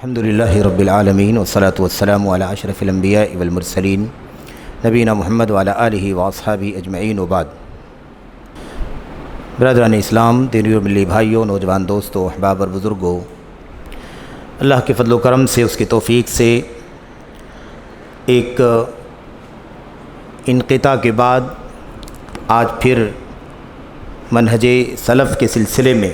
الحمدللہ رب العالمین والصلاة والسلام علی اشرف الانبیاء والمرسلین نبینا محمد وعلی آلہ واصحابہ اجمعین وبعد۔ برادران اسلام، دینی اور ملی بھائیوں، نوجوان دوستوں، احباب اور بزرگوں، اللہ کے فضل و کرم سے، اس کی توفیق سے ایک انقطاع کے بعد آج پھر منہج سلف کے سلسلے میں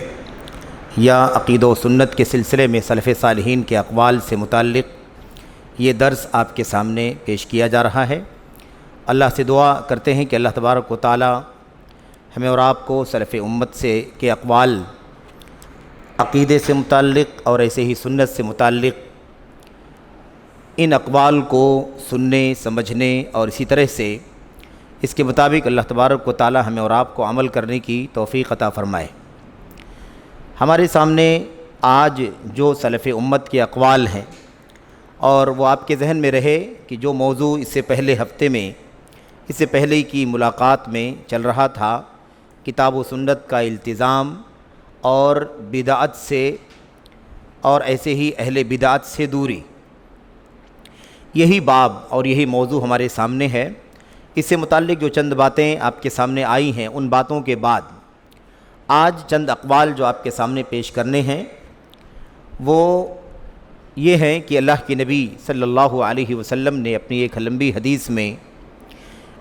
یا عقیدہ و سنت کے سلسلے میں سلف صالحین کے اقوال سے متعلق یہ درس آپ کے سامنے پیش کیا جا رہا ہے۔ اللہ سے دعا کرتے ہیں کہ اللہ تبارک و تعالی ہمیں اور آپ کو سلف امت سے کے اقوال، عقیدے سے متعلق اور ایسے ہی سنت سے متعلق ان اقوال کو سننے، سمجھنے اور اسی طرح سے اس کے مطابق اللہ تبارک و تعالی ہمیں اور آپ کو عمل کرنے کی توفیق عطا فرمائے۔ ہمارے سامنے آج جو سلف امت کے اقوال ہیں، اور وہ آپ کے ذہن میں رہے کہ جو موضوع اس سے پہلے ہفتے میں، اس سے پہلے کی ملاقات میں چل رہا تھا، کتاب و سنت کا التزام اور بدعت سے اور ایسے ہی اہل بدعت سے دوری، یہی باب اور یہی موضوع ہمارے سامنے ہے۔ اس سے متعلق جو چند باتیں آپ کے سامنے آئی ہیں، ان باتوں کے بعد آج چند اقوال جو آپ کے سامنے پیش کرنے ہیں وہ یہ ہیں کہ اللہ کے نبی صلی اللہ علیہ وسلم نے اپنی ایک لمبی حدیث میں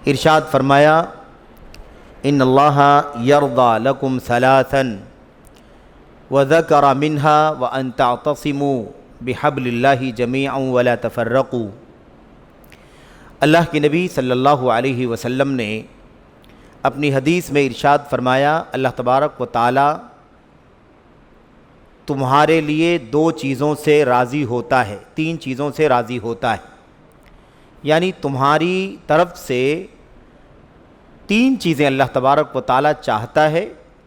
ارشاد فرمایا، ان اللہ یرضی لکم ثلاثا وذکر منها وان تعتصموا بحبل اللہ جمیعا ولا تفرقوا۔ اللہ کے نبی صلی اللہ علیہ وسلم نے اپنی حدیث میں ارشاد فرمایا، اللہ تبارک و تعالی تمہارے لیے دو چیزوں سے راضی ہوتا ہے، تین چیزوں سے راضی ہوتا ہے، یعنی تمہاری طرف سے تین چیزیں اللہ تبارک و تعالی چاہتا ہے،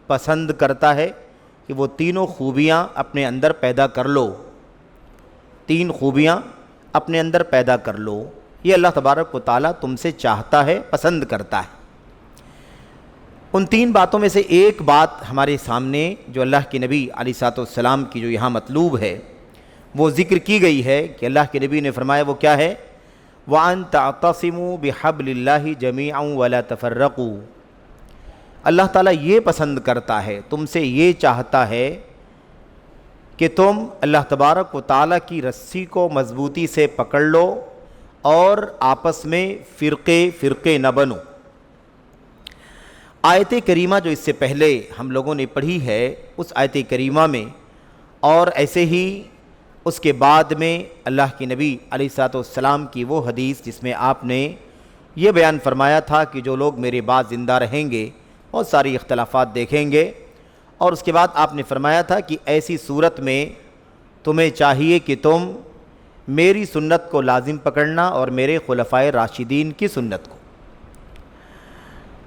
پسند کرتا ہے کہ وہ تینوں خوبیاں اپنے اندر پیدا کر لو، تین خوبیاں اپنے اندر پیدا کر لو۔ یہ اللہ تبارک و تعالی تم سے چاہتا ہے، پسند کرتا ہے۔ ان تین باتوں میں سے ایک بات ہمارے سامنے جو اللہ کے نبی علیہ الصلوۃ والسلام کی جو یہاں مطلوب ہے وہ ذکر کی گئی ہے کہ اللہ کے نبی نے فرمایا، وہ کیا ہے؟ وَأَن تَعْتَصِمُوا بِحَبْلِ اللَّهِ جَمِيعًا وَلَا تَفَرَّقُوا۔ اللہ تعالیٰ یہ پسند کرتا ہے، تم سے یہ چاہتا ہے کہ تم اللہ تبارک و تعالیٰ کی رسی کو مضبوطی سے پکڑ لو اور آپس میں فرقے نہ بنو۔ آیت کریمہ جو اس سے پہلے ہم لوگوں نے پڑھی ہے، اس آیت کریمہ میں اور ایسے ہی اس کے بعد میں اللہ کے نبی علیہ الصلوۃ والسلام کی وہ حدیث جس میں آپ نے یہ بیان فرمایا تھا کہ جو لوگ میرے بعد زندہ رہیں گے بہت ساری اختلافات دیکھیں گے، اور اس کے بعد آپ نے فرمایا تھا کہ ایسی صورت میں تمہیں چاہیے کہ تم میری سنت کو لازم پکڑنا اور میرے خلفائے راشدین کی سنت کو،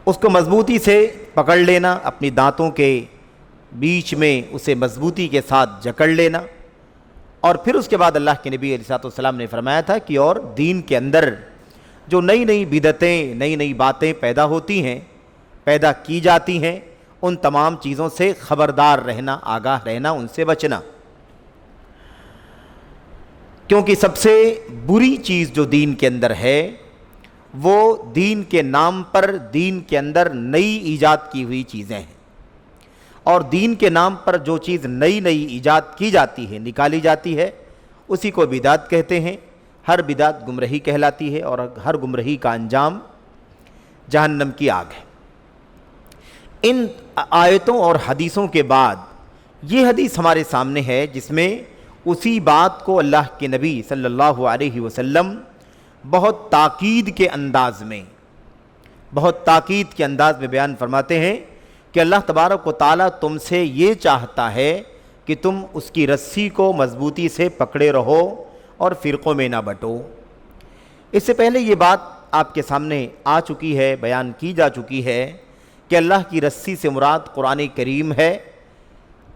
اس کو مضبوطی سے پکڑ لینا، اپنی دانتوں کے بیچ میں اسے مضبوطی کے ساتھ جکڑ لینا۔ اور پھر اس کے بعد اللہ کے نبی علیہ الصلوۃ والسلام نے فرمایا تھا کہ اور دین کے اندر جو نئی نئی بدعتیں، نئی نئی باتیں پیدا ہوتی ہیں، پیدا کی جاتی ہیں، ان تمام چیزوں سے خبردار رہنا، آگاہ رہنا، ان سے بچنا، کیونکہ سب سے بری چیز جو دین کے اندر ہے وہ دین کے نام پر دین کے اندر نئی ایجاد کی ہوئی چیزیں ہیں، اور دین کے نام پر جو چیز نئی نئی ایجاد کی جاتی ہے، نکالی جاتی ہے، اسی کو بدعت کہتے ہیں۔ ہر بدعت گمراہی کہلاتی ہے، اور ہر گمراہی کا انجام جہنم کی آگ ہے۔ ان آیتوں اور حدیثوں کے بعد یہ حدیث ہمارے سامنے ہے جس میں اسی بات کو اللہ کے نبی صلی اللہ علیہ وسلم بہت تاکید کے انداز میں بیان فرماتے ہیں کہ اللہ تبارک و تعالیٰ تم سے یہ چاہتا ہے کہ تم اس کی رسی کو مضبوطی سے پکڑے رہو اور فرقوں میں نہ بٹو۔ اس سے پہلے یہ بات آپ کے سامنے آ چکی ہے، بیان کی جا چکی ہے کہ اللہ کی رسی سے مراد قرآن کریم ہے،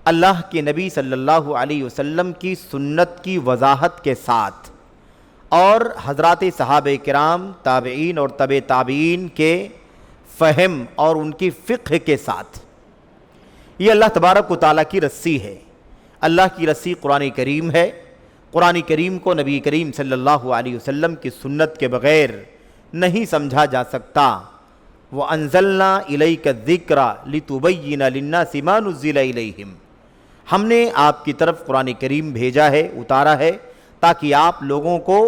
اللہ کے نبی صلی اللہ علیہ وسلم کی سنت کی وضاحت کے ساتھ، اور حضرات صحابہ کرام، تابعین اور تبع تابعین کے فہم اور ان کی فقہ کے ساتھ۔ یہ اللہ تبارک و تعالیٰ کی رسی ہے، اللہ کی رسی قرآن کریم ہے۔ قرآن کریم کو نبی کریم صلی اللہ علیہ وسلم کی سنت کے بغیر نہیں سمجھا جا سکتا۔ وَأَنزَلْنَا إِلَيْكَ الذِّكْرَ لِتُبَيِّنَ لِلنَّاسِ مَا نُزِّلَ إِلَيْهِمْ، ہم نے آپ کی طرف قرآن کریم بھیجا ہے، اتارا ہے، تاکہ آپ لوگوں کو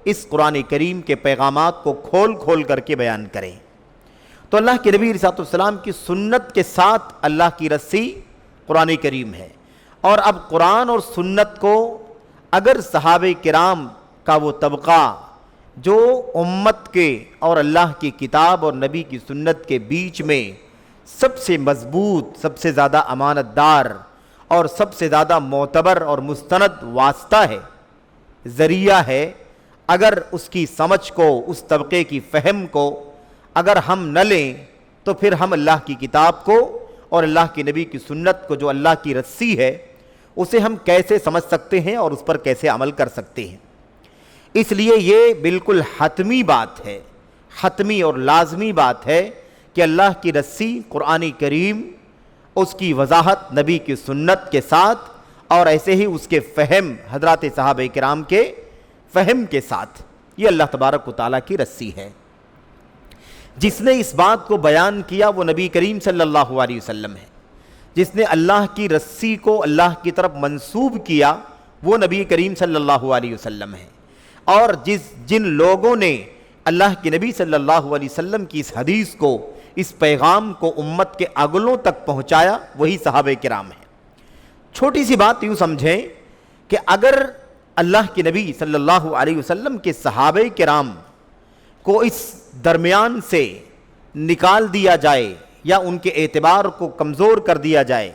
اس قرآن کریم کے پیغامات کو کھول کھول کر کے بیان کریں۔ تو اللہ کے نبی علیہ السلام کی سنت کے ساتھ اللہ کی رسی قرآن کریم ہے، اور اب قرآن اور سنت کو اگر صحابہ کرام کا وہ طبقہ جو امت کے اور اللہ کی کتاب اور نبی کی سنت کے بیچ میں سب سے مضبوط، سب سے زیادہ امانت دار اور سب سے زیادہ معتبر اور مستند واسطہ ہے، ذریعہ ہے، اگر اس کی سمجھ کو، اس طبقے کی فہم کو اگر ہم نہ لیں تو پھر ہم اللہ کی کتاب کو اور اللہ کے نبی کی سنت کو جو اللہ کی رسی ہے اسے ہم کیسے سمجھ سکتے ہیں اور اس پر کیسے عمل کر سکتے ہیں؟ اس لیے یہ بالکل حتمی بات ہے، حتمی اور لازمی بات ہے کہ اللہ کی رسی قرآن کریم، اس کی وضاحت نبی کی سنت کے ساتھ، اور ایسے ہی اس کے فہم حضرات صحابہ کرام کے فہم کے ساتھ، یہ اللہ تبارک و تعالیٰ کی رسی ہے۔ جس نے اس بات کو بیان کیا وہ نبی کریم صلی اللہ علیہ وسلم ہے، جس نے اللہ کی رسی کو اللہ کی طرف منسوب کیا وہ نبی کریم صلی اللہ علیہ وسلم ہے، اور جن لوگوں نے اللہ کے نبی صلی اللہ علیہ وسلم کی اس حدیث کو، اس پیغام کو امت کے اگلوں تک پہنچایا وہی صحابہ کرام ہیں۔ چھوٹی سی بات یوں سمجھیں کہ اگر اللہ کے نبی صلی اللہ علیہ وسلم کے صحابہ کرام کو اس درمیان سے نکال دیا جائے، یا ان کے اعتبار کو کمزور کر دیا جائے،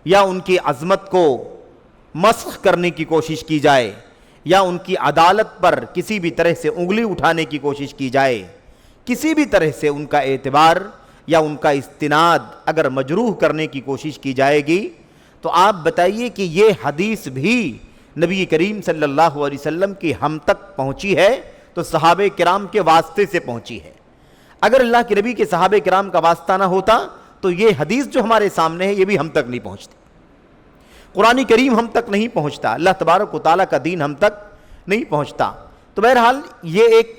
یا ان کی عظمت کو مسخ کرنے کی کوشش کی جائے، یا ان کی عدالت پر کسی بھی طرح سے انگلی اٹھانے کی کوشش کی جائے، کسی بھی طرح سے ان کا اعتبار یا ان کا استناد اگر مجروح کرنے کی کوشش کی جائے گی، تو آپ بتائیے کہ یہ حدیث بھی نبی کریم صلی اللہ علیہ وسلم کی ہم تک پہنچی ہے تو صحابہ کرام کے واسطے سے پہنچی ہے۔ اگر اللہ کے نبی کے صحابہ کرام کا واسطہ نہ ہوتا تو یہ حدیث جو ہمارے سامنے ہے یہ بھی ہم تک نہیں پہنچتی، قرآن کریم ہم تک نہیں پہنچتا، اللہ تبارک و تعالیٰ کا دین ہم تک نہیں پہنچتا۔ تو بہرحال یہ ایک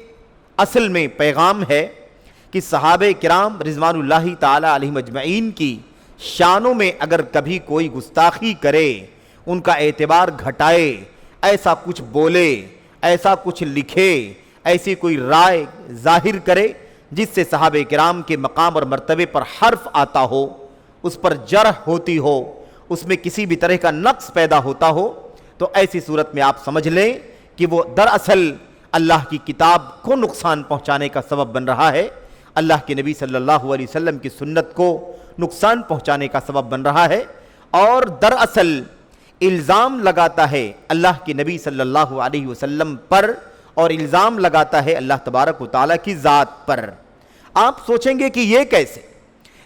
اصل میں پیغام ہے کہ صحابہ کرام رضوان اللہ تعالیٰ علیہم اجمعین کی شانوں میں اگر کبھی کوئی گستاخی کرے، ان کا اعتبار گھٹائے، ایسا کچھ بولے، ایسا کچھ لکھے، ایسی کوئی رائے ظاہر کرے جس سے صحابہ کرام کے مقام اور مرتبے پر حرف آتا ہو، اس پر جرح ہوتی ہو، اس میں کسی بھی طرح کا نقص پیدا ہوتا ہو، تو ایسی صورت میں آپ سمجھ لیں کہ وہ دراصل اللہ کی کتاب کو نقصان پہنچانے کا سبب بن رہا ہے، اللہ کے نبی صلی اللہ علیہ وسلم کی سنت کو نقصان پہنچانے کا سبب بن رہا ہے، اور دراصل الزام لگاتا ہے اللہ کے نبی صلی اللہ علیہ وسلم پر، اور الزام لگاتا ہے اللہ تبارک و تعالیٰ کی ذات پر۔ آپ سوچیں گے کہ یہ کیسے؟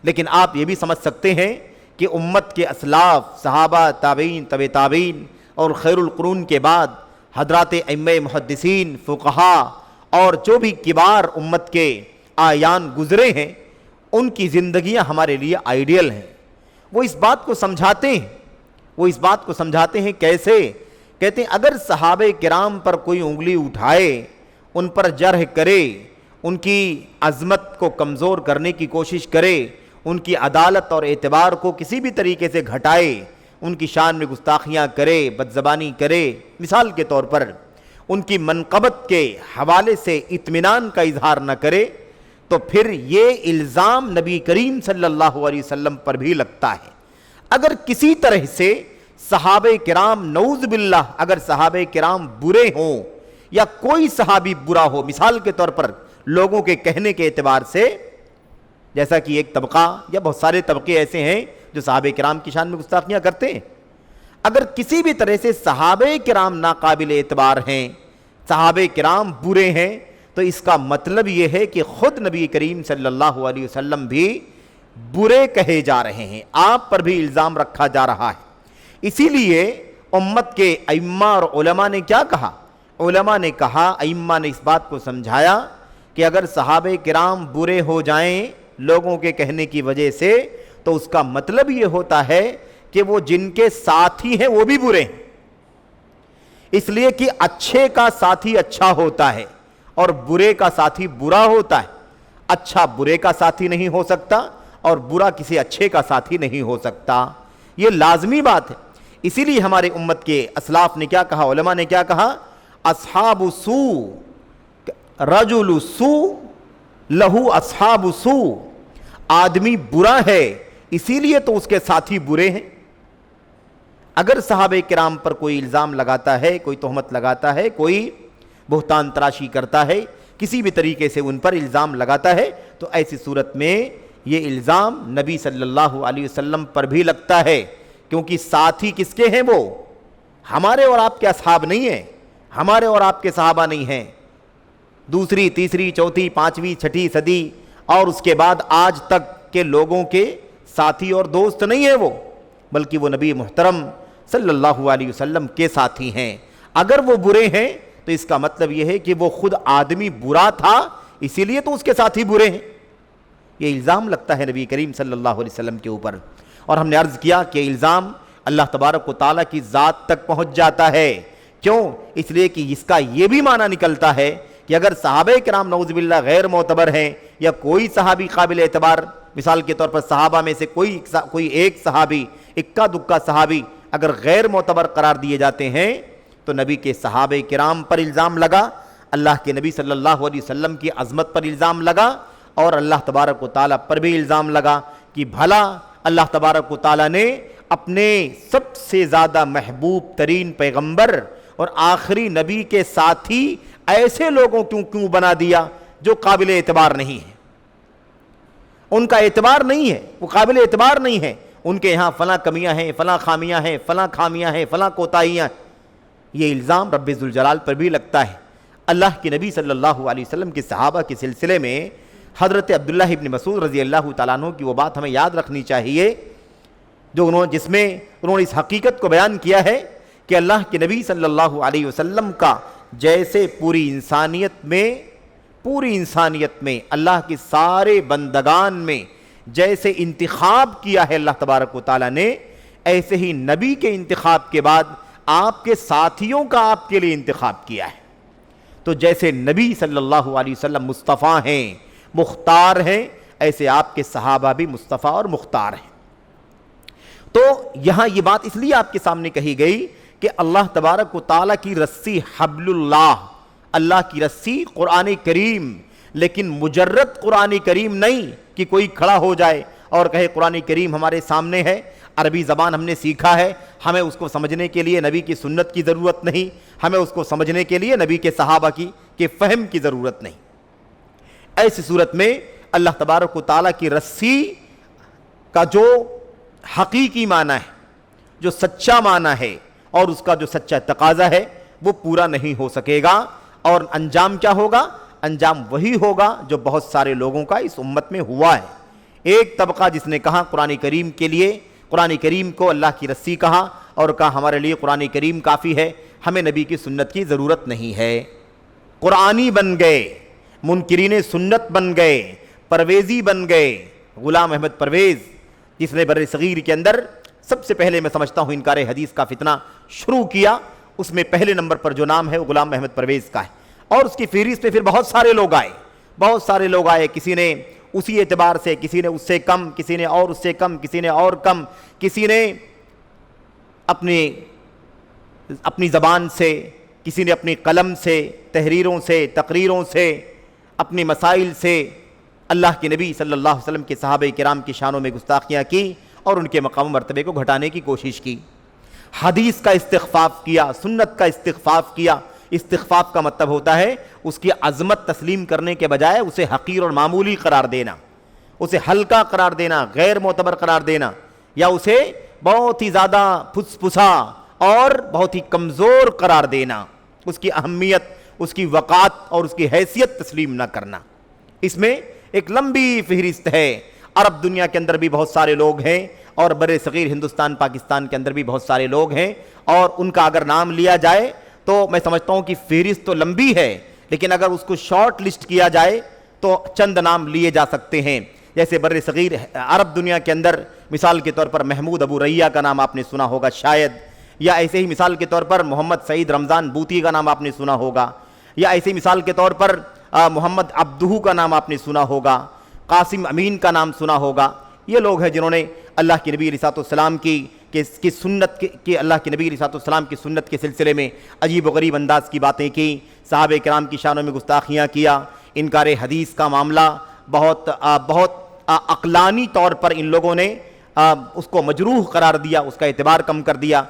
لیکن آپ یہ بھی سمجھ سکتے ہیں کہ امت کے اسلاف، صحابہ، تابعین، تبع تابعین اور خیر القرون کے بعد حضرات ائمہ محدثین، فقہاء اور جو بھی کبار امت کے آیان گزرے ہیں، ان کی زندگیاں ہمارے لیے آئیڈیل ہیں۔ وہ اس بات کو سمجھاتے ہیں کیسے؟ کہتے ہیں اگر صحابہ کرام پر کوئی انگلی اٹھائے، ان پر جرح کرے، ان کی عظمت کو کمزور کرنے کی کوشش کرے، ان کی عدالت اور اعتبار کو کسی بھی طریقے سے گھٹائے، ان کی شان میں گستاخیاں کرے، بدزبانی کرے، مثال کے طور پر ان کی منقبت کے حوالے سے اطمینان کا اظہار نہ کرے، تو پھر یہ الزام نبی کریم صلی اللہ علیہ وسلم پر بھی لگتا ہے۔ اگر کسی طرح سے صحابہ کرام، نعوذ باللہ، اگر صحابہ کرام برے ہوں یا کوئی صحابی برا ہو، مثال کے طور پر لوگوں کے کہنے کے اعتبار سے، جیسا کہ ایک طبقہ یا بہت سارے طبقے ایسے ہیں جو صحابہ کرام کی شان میں گستاخیاں کرتے ہیں، اگر کسی بھی طرح سے صحابہ کرام ناقابل اعتبار ہیں، صحابہ کرام برے ہیں، تو اس کا مطلب یہ ہے کہ خود نبی کریم صلی اللہ علیہ وسلم بھی برے کہے جا رہے ہیں، آپ پر بھی الزام رکھا جا رہا ہے۔ اسی لیے امت کے ائمہ اور علماء نے کیا کہا؟ علماء نے کہا، ائمہ نے اس بات کو سمجھایا کہ اگر صحابہ کرام برے ہو جائیں لوگوں کے کہنے کی وجہ سے، تو اس کا مطلب یہ ہوتا ہے کہ وہ جن کے ساتھی ہیں وہ بھی برے ہیں۔ اس لیے کہ اچھے کا ساتھی اچھا ہوتا ہے اور برے کا ساتھی برا ہوتا ہے. اچھا برے کا ساتھی نہیں ہو سکتا اور برا کسی اچھے کا ساتھی نہیں ہو سکتا. یہ لازمی بات ہے. اسی لیے ہمارے امت کے اسلاف نے کیا کہا, علماء نے کیا کہا, اصحاب سوء, رجل سوء لہو اصحاب سوء. آدمی برا ہے اسی لیے تو اس کے ساتھی برے ہیں. اگر صحابہ کرام پر کوئی الزام لگاتا ہے, کوئی تہمت لگاتا ہے, کوئی بہتان تراشی کرتا ہے, کسی بھی طریقے سے ان پر الزام لگاتا ہے, تو ایسی صورت میں یہ الزام نبی صلی اللہ علیہ وسلم پر بھی لگتا ہے, کیونکہ ساتھی کس کے ہیں؟ وہ ہمارے اور آپ کے اصحاب نہیں ہیں, ہمارے اور آپ کے صحابہ نہیں ہیں. دوسری, تیسری, چوتھی, پانچویں, چھٹی صدی اور اس کے بعد آج تک کے لوگوں کے ساتھی اور دوست نہیں ہیں وہ, بلکہ وہ نبی محترم صلی اللہ علیہ وسلم کے ساتھی ہیں. اگر وہ برے ہیں تو اس کا مطلب یہ ہے کہ وہ خود آدمی برا تھا, اسی لیے تو اس کے ساتھی برے ہیں. یہ الزام لگتا ہے نبی کریم صلی اللہ علیہ وسلم کے اوپر. اور ہم نے عرض کیا کہ الزام اللہ تبارک و تعالیٰ کی ذات تک پہنچ جاتا ہے. کیوں؟ اس لیے کہ اس کا یہ بھی معنی نکلتا ہے کہ اگر صحابہ کرام نعوذ باللہ غیر معتبر ہیں, یا کوئی صحابی قابل اعتبار, مثال کے طور پر صحابہ میں سے کوئی ایک صحابی, اکا دکا صحابی اگر غیر معتبر قرار دیے جاتے ہیں, تو نبی کے صحابہ کرام پر الزام لگا, اللہ کے نبی صلی اللہ علیہ وسلم کی عظمت پر الزام لگا, اور اللہ تبارک و تعالیٰ پر بھی الزام لگا کہ بھلا اللہ تبارک و تعالیٰ نے اپنے سب سے زیادہ محبوب ترین پیغمبر اور آخری نبی کے ساتھی ایسے لوگوں کیوں بنا دیا جو قابل اعتبار نہیں ہیں. ان کا اعتبار نہیں ہے, وہ قابل اعتبار نہیں ہے, ان کے یہاں فلاں کمیاں ہیں, فلاں خامیاں ہیں, فلاں خامیاں ہیں, فلاں کوتاہیاں. یہ الزام رب ذوالجلال پر بھی لگتا ہے. اللہ کے نبی صلی اللہ علیہ وسلم کے صحابہ کے سلسلے میں حضرت عبداللہ ابن مسعود رضی اللہ تعالیٰ عنہ کی وہ بات ہمیں یاد رکھنی چاہیے, جس میں انہوں نے اس حقیقت کو بیان کیا ہے کہ اللہ کے نبی صلی اللہ علیہ وسلم کا جیسے پوری انسانیت میں اللہ کے سارے بندگان میں جیسے انتخاب کیا ہے اللہ تبارک و تعالیٰ نے, ایسے ہی نبی کے انتخاب کے بعد آپ کے ساتھیوں کا آپ کے لیے انتخاب کیا ہے. تو جیسے نبی صلی اللہ علیہ وسلم مصطفیٰ ہیں, مختار ہیں, ایسے آپ کے صحابہ بھی مصطفیٰ اور مختار ہیں. تو یہاں یہ بات اس لیے آپ کے سامنے کہی گئی کہ اللہ تبارک و تعالیٰ کی رسی حبل اللہ, اللہ کی رسی قرآن کریم, لیکن مجرد قرآن کریم نہیں کہ کوئی کھڑا ہو جائے اور کہے قرآن کریم ہمارے سامنے ہے, عربی زبان ہم نے سیکھا ہے, ہمیں اس کو سمجھنے کے لیے نبی کی سنت کی ضرورت نہیں, ہمیں اس کو سمجھنے کے لیے نبی کے صحابہ کی فہم کی ضرورت نہیں. ایسی صورت میں اللہ تبارک و تعالیٰ کی رسی کا جو حقیقی معنی ہے, جو سچا معنی ہے, اور اس کا جو سچا تقاضا ہے, وہ پورا نہیں ہو سکے گا. اور انجام کیا ہوگا؟ انجام وہی ہوگا جو بہت سارے لوگوں کا اس امت میں ہوا ہے. ایک طبقہ جس نے کہا قرآن کریم کے لیے, قرآن کریم کو اللہ کی رسی کہا اور کہا ہمارے لیے قرآن کریم کافی ہے, ہمیں نبی کی سنت کی ضرورت نہیں ہے. قرآنی بن گئے, منکرین سنت بن گئے, پرویزی بن گئے. غلام احمد پرویز جس نے بر صغیر کے اندر سب سے پہلے میں سمجھتا ہوں انکار حدیث کا فتنہ شروع کیا, اس میں پہلے نمبر پر جو نام ہے وہ غلام احمد پرویز کا ہے. اور اس کی فہرست پہ پھر بہت سارے لوگ آئے, کسی نے اسی اعتبار سے, کسی نے اس سے کم, کسی نے اور اس سے کم, کسی نے اور کم, کسی نے اپنی زبان سے, کسی نے اپنی قلم سے, تحریروں سے, تقریروں سے, اپنے مسائل سے اللہ کے نبی صلی اللہ علیہ وسلم کے صحابہ کرام کی شانوں میں گستاخیاں کی اور ان کے مقام و مرتبے کو گھٹانے کی کوشش کی. حدیث کا استخفاف کیا, سنت کا استخفاف کیا. استخفاف کا مطلب ہوتا ہے اس کی عظمت تسلیم کرنے کے بجائے اسے حقیر اور معمولی قرار دینا, اسے ہلکا قرار دینا, غیر معتبر قرار دینا, یا اسے بہت ہی زیادہ پھسا اور بہت ہی کمزور قرار دینا, اس کی اہمیت, اس کی وقعت اور اس کی حیثیت تسلیم نہ کرنا. اس میں ایک لمبی فہرست ہے. عرب دنیا کے اندر بھی بہت سارے لوگ ہیں اور بر صغیر ہندوستان پاکستان کے اندر بھی بہت سارے لوگ ہیں, اور ان کا اگر نام لیا جائے تو میں سمجھتا ہوں کہ فہرست تو لمبی ہے, لیکن اگر اس کو شارٹ لسٹ کیا جائے تو چند نام لیے جا سکتے ہیں. جیسے بر صغیر عرب دنیا کے اندر مثال کے طور پر محمود ابو ریا کا نام آپ نے سنا ہوگا شاید, یا ایسے ہی مثال کے طور پر محمد سعید رمضان بوطی کا نام آپ نے سنا ہوگا، یا ایسے ہی مثال کے طور پر محمد عبدہو کا نام آپ نے سنا ہوگا، قاسم امین کا نام سنا ہوگا۔ یہ لوگ ہیں جنہوں نے اللہ کے نبی علیہ السلام کی سنت کی اللہ کے نبی علیہ السلام کی سنت کے سلسلے میں عجیب و غریب انداز کی باتیں کی، صحابہ کرام کی شانوں میں گستاخیاں کیا، انکار حدیث کا معاملہ بہت عقلانی طور پر ان لوگوں نے اس کو مجروح قرار دیا، اس کا اعتبار کم کر دیا۔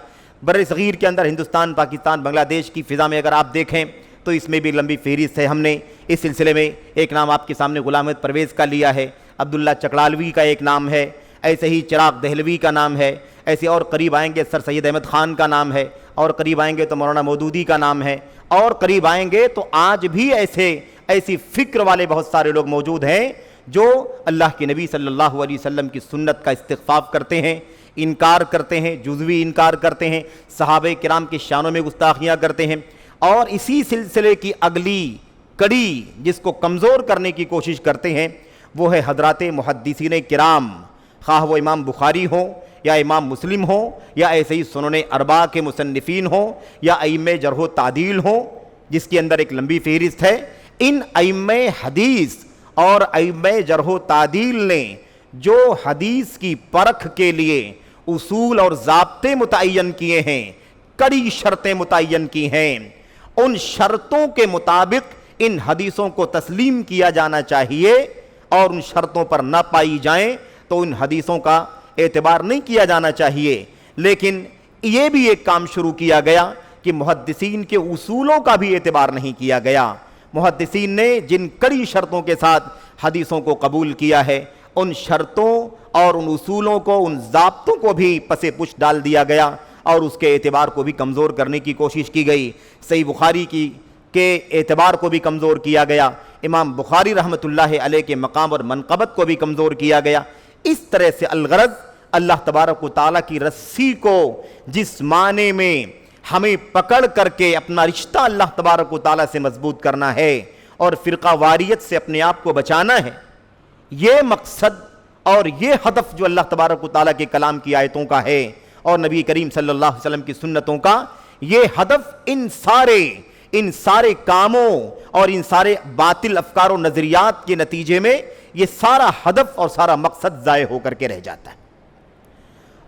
بر صغیر کے اندر ہندوستان، پاکستان، بنگلہ دیش کی فضا میں اگر آپ دیکھیں تو اس میں بھی لمبی فہرست ہے۔ ہم نے اس سلسلے میں ایک نام آپ کے سامنے غلام احمد پرویز کا لیا ہے، عبداللہ چکڑالوی کا ایک نام ہے، ایسے ہی چراغ دہلوی کا نام ہے، ایسے اور قریب آئیں گے سر سید احمد خان کا نام ہے، اور قریب آئیں گے تو مولانا مودودی کا نام ہے، اور قریب آئیں گے تو آج بھی ایسی فکر والے بہت سارے لوگ موجود ہیں جو اللہ کے نبی صلی اللہ علیہ وسلم کی سنت کا استخفاف کرتے ہیں، انکار کرتے ہیں، جزوی انکار کرتے ہیں، صحابہ کرام کی شانوں میں گستاخیاں کرتے ہیں۔ اور اسی سلسلے کی اگلی کڑی جس کو کمزور کرنے کی کوشش کرتے ہیں وہ ہے حضرات محدثین کرام، خواہ وہ امام بخاری ہوں یا امام مسلم ہوں یا ایسے ہی سنن اربعہ کے مصنفین ہوں یا ائمہ جرح و تعدیل ہوں، جس کے اندر ایک لمبی فہرست ہے۔ ان ائمہ حدیث اور ائمہ جرح و تعدیل نے جو حدیث کی پرکھ کے لیے اصول اور ضابطے متعین کیے ہیں، کڑی شرطیں متعین کی ہیں، ان شرطوں کے مطابق ان حدیثوں کو تسلیم کیا جانا چاہیے، اور ان شرطوں پر نہ پائی جائیں تو ان حدیثوں کا اعتبار نہیں کیا جانا چاہیے۔ لیکن یہ بھی ایک کام شروع کیا گیا کہ محدثین کے اصولوں کا بھی اعتبار نہیں کیا گیا۔ محدثین نے جن کڑی شرطوں کے ساتھ حدیثوں کو قبول کیا ہے، ان شرطوں اور ان اصولوں کو، ان ضابطوں کو بھی پس پش ڈال دیا گیا اور اس کے اعتبار کو بھی کمزور کرنے کی کوشش کی گئی۔ صحیح بخاری کے اعتبار کو بھی کمزور کیا گیا، امام بخاری رحمۃ اللہ علیہ کے مقام اور منقبت کو بھی کمزور کیا گیا۔ اس طرح سے الغرض اللہ تبارک و تعالیٰ کی رسی کو جس معنی میں ہمیں پکڑ کر کے اپنا رشتہ اللہ تبارک و تعالیٰ سے مضبوط کرنا ہے اور فرقہ واریت سے اپنے آپ کو بچانا ہے، یہ مقصد اور یہ ہدف جو اللہ تبارک و تعالیٰ کے کلام کی آیتوں کا ہے اور نبی کریم صلی اللہ علیہ وسلم کی سنتوں کا، یہ ہدف ان سارے کاموں اور ان سارے باطل افکار و نظریات کے نتیجے میں یہ سارا ہدف اور سارا مقصد ضائع ہو کر کے رہ جاتا ہے۔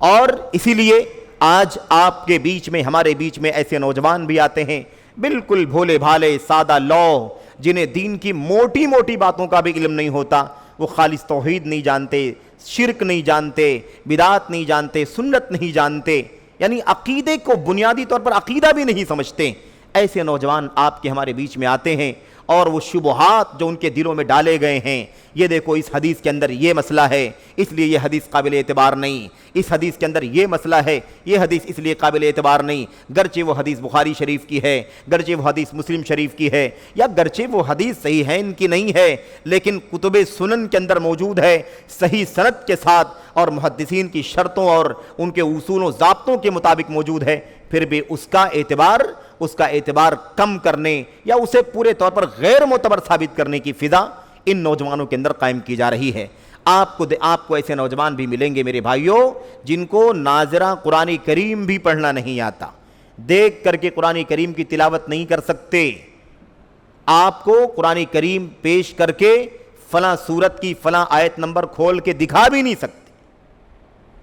اور اسی لیے آج آپ کے بیچ میں، ہمارے بیچ میں ایسے نوجوان بھی آتے ہیں بالکل بھولے بھالے سادہ لو، جنہیں دین کی موٹی موٹی باتوں کا بھی علم نہیں ہوتا، وہ خالص توحید نہیں جانتے، شرک نہیں جانتے، بدعات نہیں جانتے، سنت نہیں جانتے، یعنی عقیدے کو بنیادی طور پر عقیدہ بھی نہیں سمجھتے۔ ایسے نوجوان آپ کے ہمارے بیچ میں آتے ہیں اور وہ شبہات جو ان کے دلوں میں ڈالے گئے ہیں، یہ دیکھو اس حدیث کے اندر یہ مسئلہ ہے اس لیے یہ حدیث قابل اعتبار نہیں، اس حدیث کے اندر یہ مسئلہ ہے یہ حدیث اس لیے قابل اعتبار نہیں، گرچہ وہ حدیث بخاری شریف کی ہے، گرچہ وہ حدیث مسلم شریف کی ہے، یا گرچہ وہ حدیث صحیح ہے ان کی نہیں ہے، لیکن کتب سنن کے اندر موجود ہے صحیح سند کے ساتھ اور محدثین کی شرطوں اور ان کے اصول و ضابطوں کے مطابق موجود ہے، پھر بھی اس کا اعتبار کم کرنے یا اسے پورے طور پر غیر معتبر ثابت کرنے کی فضا ان نوجوانوں کے اندر قائم کی جا رہی ہے۔ آپ کو ایسے نوجوان بھی ملیں گے میرے بھائیوں جن کو ناظرہ قرآن کریم بھی پڑھنا نہیں آتا، دیکھ کر کے قرآن کریم کی تلاوت نہیں کر سکتے، آپ کو قرآن کریم پیش کر کے فلاں سورت کی فلاں آیت نمبر کھول کے دکھا بھی نہیں سکتے،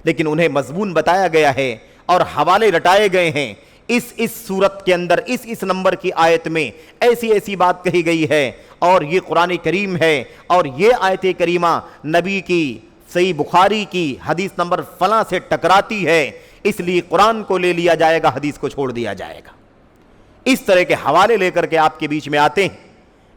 لیکن انہیں مضمون بتایا گیا ہے اور حوالے رٹائے گئے ہیں، اس صورت کے اندر اس نمبر کی آیت میں ایسی بات کہی گئی ہے اور یہ قرآن کریم ہے اور یہ آیت کریمہ نبی کی صحیح بخاری کی حدیث نمبر فلاں سے ٹکراتی ہے، اس لیے قرآن کو لے لیا جائے گا، حدیث کو چھوڑ دیا جائے گا۔ اس طرح کے حوالے لے کر کے آپ کے بیچ میں آتے ہیں،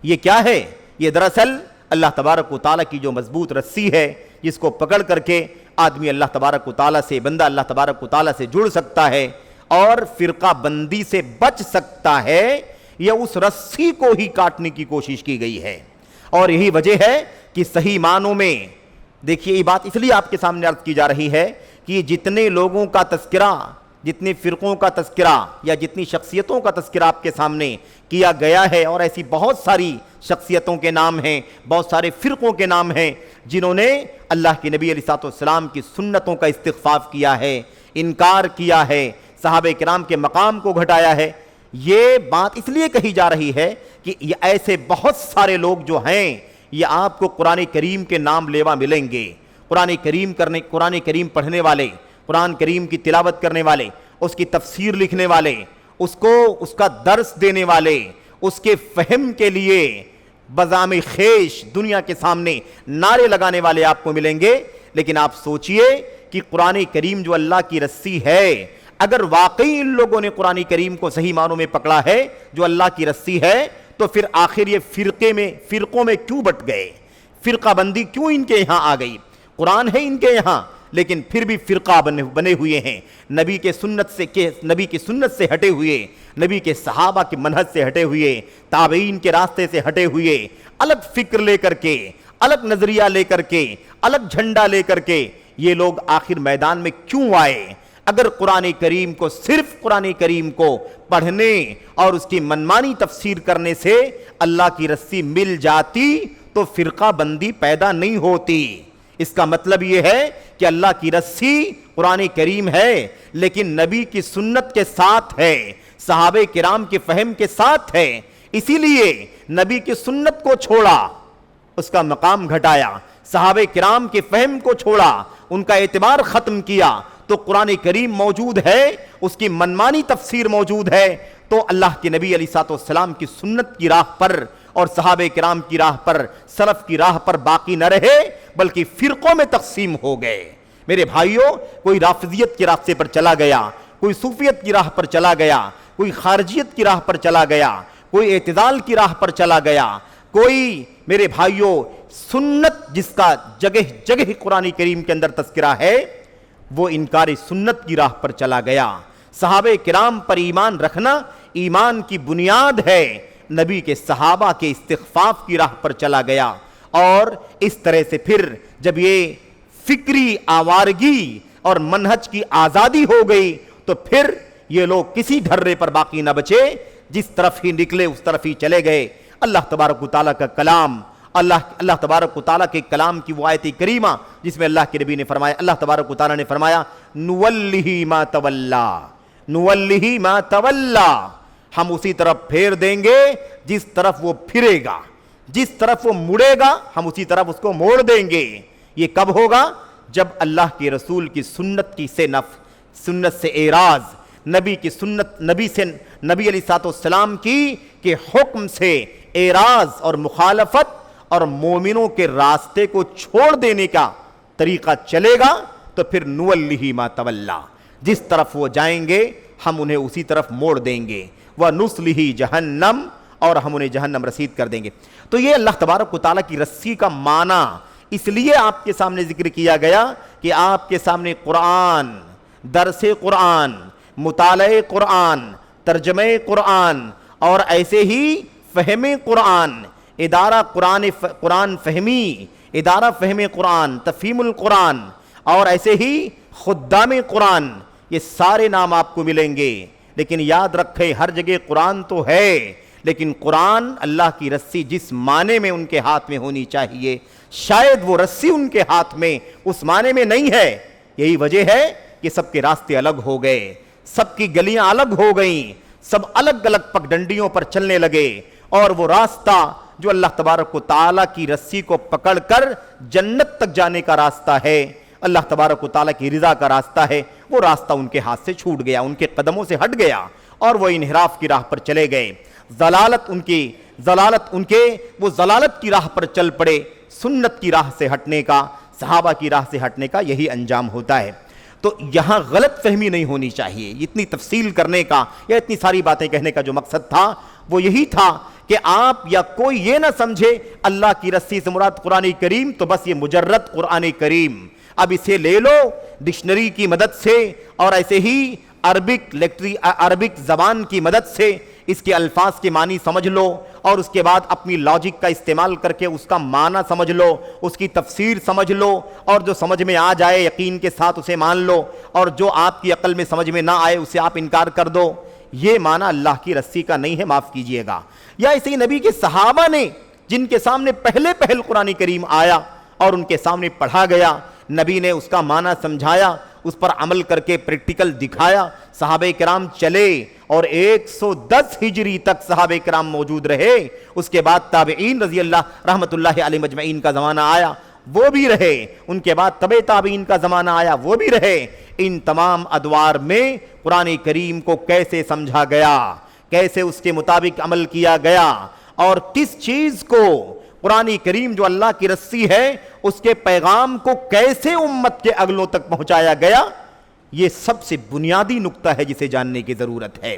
یہ کیا ہے؟ یہ دراصل اللہ تبارک و تعالیٰ کی جو مضبوط رسی ہے جس کو پکڑ کر کے آدمی اللہ تبارک و تعالیٰ سے، بندہ اللہ تبارک و تعالیٰ سے جڑ سکتا ہے اور فرقہ بندی سے بچ سکتا ہے، یا اس رسی کو ہی کاٹنے کی کوشش کی گئی ہے۔ اور یہی وجہ ہے کہ صحیح معنوں میں دیکھیے، یہ بات اس لیے آپ کے سامنے عرض کی جا رہی ہے کہ جتنے لوگوں کا تذکرہ، جتنے فرقوں کا تذکرہ یا جتنی شخصیتوں کا تذکرہ آپ کے سامنے کیا گیا ہے، اور ایسی بہت ساری شخصیتوں کے نام ہیں، بہت سارے فرقوں کے نام ہیں جنہوں نے اللہ کے نبی علیہ السلام کی سنتوں کا استخفاف کیا ہے، انکار کیا ہے، صحابہ کرام کے مقام کو گھٹایا ہے۔ یہ بات اس لیے کہی جا رہی ہے کہ یہ ایسے بہت سارے لوگ جو ہیں یہ آپ کو قرآن کریم کے نام لیوا ملیں گے، قرآن کریم پڑھنے والے، قرآن کریم کی تلاوت کرنے والے، اس کی تفسیر لکھنے والے، اس کا درس دینے والے، اس کے فہم کے لیے بزام خیش دنیا کے سامنے نعرے لگانے والے آپ کو ملیں گے۔ لیکن آپ سوچئے کہ قرآن کریم جو اللہ کی رسی ہے، اگر واقعی ان لوگوں نے قرآن کریم کو صحیح معنوں میں پکڑا ہے جو اللہ کی رسی ہے، تو پھر آخر یہ فرقوں میں کیوں بٹ گئے؟ فرقہ بندی کیوں ان کے یہاں آ گئی؟ قرآن ہے ان کے یہاں لیکن پھر بھی فرقہ بنے ہوئے ہیں، نبی کی سنت سے ہٹے ہوئے، نبی کے صحابہ کے منہج سے ہٹے ہوئے، تابعین کے راستے سے ہٹے ہوئے، الگ فکر لے کر کے، الگ نظریہ لے کر کے، الگ جھنڈا لے کر کے یہ لوگ آخر میدان میں کیوں آئے؟ اگر صرف قرآن کریم کو پڑھنے اور اس کی منمانی تفسیر کرنے سے اللہ کی رسی مل جاتی تو فرقہ بندی پیدا نہیں ہوتی۔ اس کا مطلب یہ ہے کہ اللہ کی رسی قرآن کریم ہے لیکن نبی کی سنت کے ساتھ ہے، صحابہ کرام کے فہم کے ساتھ ہے، اسی لیے نبی کی سنت کو چھوڑا، اس کا مقام گھٹایا، صحابہ کرام کے فہم کو چھوڑا، ان کا اعتبار ختم کیا، تو قرآن کریم موجود ہے، اس کی منمانی تفسیر موجود ہے، تو اللہ کے نبی علیہ السلام کی سنت کی راہ پر اور صحابہ کرام کی راہ پر، سلف کی راہ پر باقی نہ رہے بلکہ فرقوں میں تقسیم ہو گئے۔ میرے بھائیوں، کوئی رافضیت کے راستے پر چلا گیا، کوئی صوفیت کی راہ پر چلا گیا، کوئی خارجیت کی راہ پر چلا گیا، کوئی اعتدال کی راہ پر چلا گیا، کوئی میرے بھائیوں سنت جس کا جگہ جگہ قرآن کریم کے اندر تذکرہ ہے وہ انکار سنت کی راہ پر چلا گیا۔ صحابہ کرام پر ایمان رکھنا ایمان کی بنیاد ہے، نبی کے صحابہ کے استخفاف کی راہ پر چلا گیا، اور اس طرح سے پھر جب یہ فکری آوارگی اور منہج کی آزادی ہو گئی تو پھر یہ لوگ کسی ڈھرے پر باقی نہ بچے، جس طرف ہی نکلے اس طرف ہی چلے گئے۔ اللہ تبارک و تعالیٰ کا کلام، اللہ تبارک و تعالیٰ کے کلام کی وہ آیت کریمہ جس میں اللہ کے نبی نے فرمایا، اللہ تبارک و تعالیٰ نے فرمایا نُوَلِّهِ مَا تَوَلَّا، نُوَلِّهِ مَا تَوَلَّا، ہم اسی طرف پھیر دیں گے جس طرف وہ پھرے گا، جس طرف وہ مڑے گا ہم اسی طرف اس کو موڑ دیں گے۔ یہ کب ہوگا؟ جب اللہ کے رسول کی سنت سے اعراض، نبی علیہ السلام کے حکم سے اعراض اور مخالفت اور مومنوں کے راستے کو چھوڑ دینے کا طریقہ چلے گا تو پھر نُوَلِّهِ مَا تَوَلَّا، جس طرف وہ جائیں گے ہم انہیں اسی طرف موڑ دیں گے، وَنُصْلِهِ جَهَنَّمَ، اور ہم انہیں جہنم رسید کر دیں گے۔ تو یہ اللہ تبارک و تعالیٰ کی رسی کا معنی اس لیے آپ کے سامنے ذکر کیا گیا کہ آپ کے سامنے قرآن، درس قرآن، مطالعہ قرآن، ترجمہ قرآن اور ایسے ہی فہم قرآن، ادارہ قرآن فہمی، ادارہ فہم قرآن، تفہیم القرآن، اور ایسے ہی خدام قرآن، یہ سارے نام آپ کو ملیں گے۔ لیکن یاد رکھیں ہر جگہ قرآن تو ہے لیکن قرآن اللہ کی رسی جس معنی میں ان کے ہاتھ میں ہونی چاہیے شاید وہ رسی ان کے ہاتھ میں اس معنی میں نہیں ہے۔ یہی وجہ ہے کہ سب کے راستے الگ ہو گئے، سب کی گلیاں الگ ہو گئیں، سب الگ الگ پگڈنڈیوں پر چلنے لگے، اور وہ راستہ جو اللہ تبارک و تعالیٰ کی رسی کو پکڑ کر جنت تک جانے کا راستہ ہے، اللہ تبارک و تعالیٰ کی رضا کا راستہ ہے، وہ راستہ ان کے ہاتھ سے چھوٹ گیا، ان کے قدموں سے ہٹ گیا اور وہ انحراف کی راہ پر چلے گئے۔ ضلالت کی راہ پر چل پڑے۔ سنت کی راہ سے ہٹنے کا، صحابہ کی راہ سے ہٹنے کا یہی انجام ہوتا ہے۔ تو یہاں غلط فہمی نہیں ہونی چاہیے۔ اتنی تفصیل کرنے کا یا اتنی ساری باتیں کہنے کا جو مقصد تھا وہ یہی تھا کہ آپ یا کوئی یہ نہ سمجھے اللہ کی رسی سے مراد قرآن کریم تو بس یہ مجرد قرآن کریم، اب اسے لے لو ڈکشنری کی مدد سے اور ایسے ہی عربک زبان کی مدد سے اس کے الفاظ کے معنی سمجھ لو اور اس کے بعد اپنی لاجک کا استعمال کر کے اس کا معنی سمجھ لو، اس کی تفسیر سمجھ لو، اور جو سمجھ میں آ جائے یقین کے ساتھ اسے مان لو، اور جو آپ کی عقل میں سمجھ میں نہ آئے اسے آپ انکار کر دو۔ یہ معنی اللہ کی رسی کا نہیں ہے، معاف کیجئے گا۔ یا اسی نبی کے صحابہ نے جن کے سامنے پہل قرآن کریم آیا اور ان کے سامنے پڑھا گیا، نبی نے اس کا معنی سمجھایا، اس پر عمل کر کے پریکٹیکل دکھایا، صحابہ کرام چلے اور 110 ہجری تک صحابہ کرام موجود رہے۔ اس کے بعد تابعین رضی اللہ رحمت اللہ علیہ مجمعین کا زمانہ آیا، وہ بھی رہے، ان کے بعد تبع تابعین کا زمانہ آیا، وہ بھی رہے۔ ان تمام ادوار میں قرآن کریم کو کیسے سمجھا گیا، کیسے اس کے مطابق عمل کیا گیا، اور کس چیز کو قرآن کریم جو اللہ کی رسی ہے اس کے پیغام کو کیسے امت کے اگلوں تک پہنچایا گیا، یہ سب سے بنیادی نقطہ ہے جسے جاننے کی ضرورت ہے۔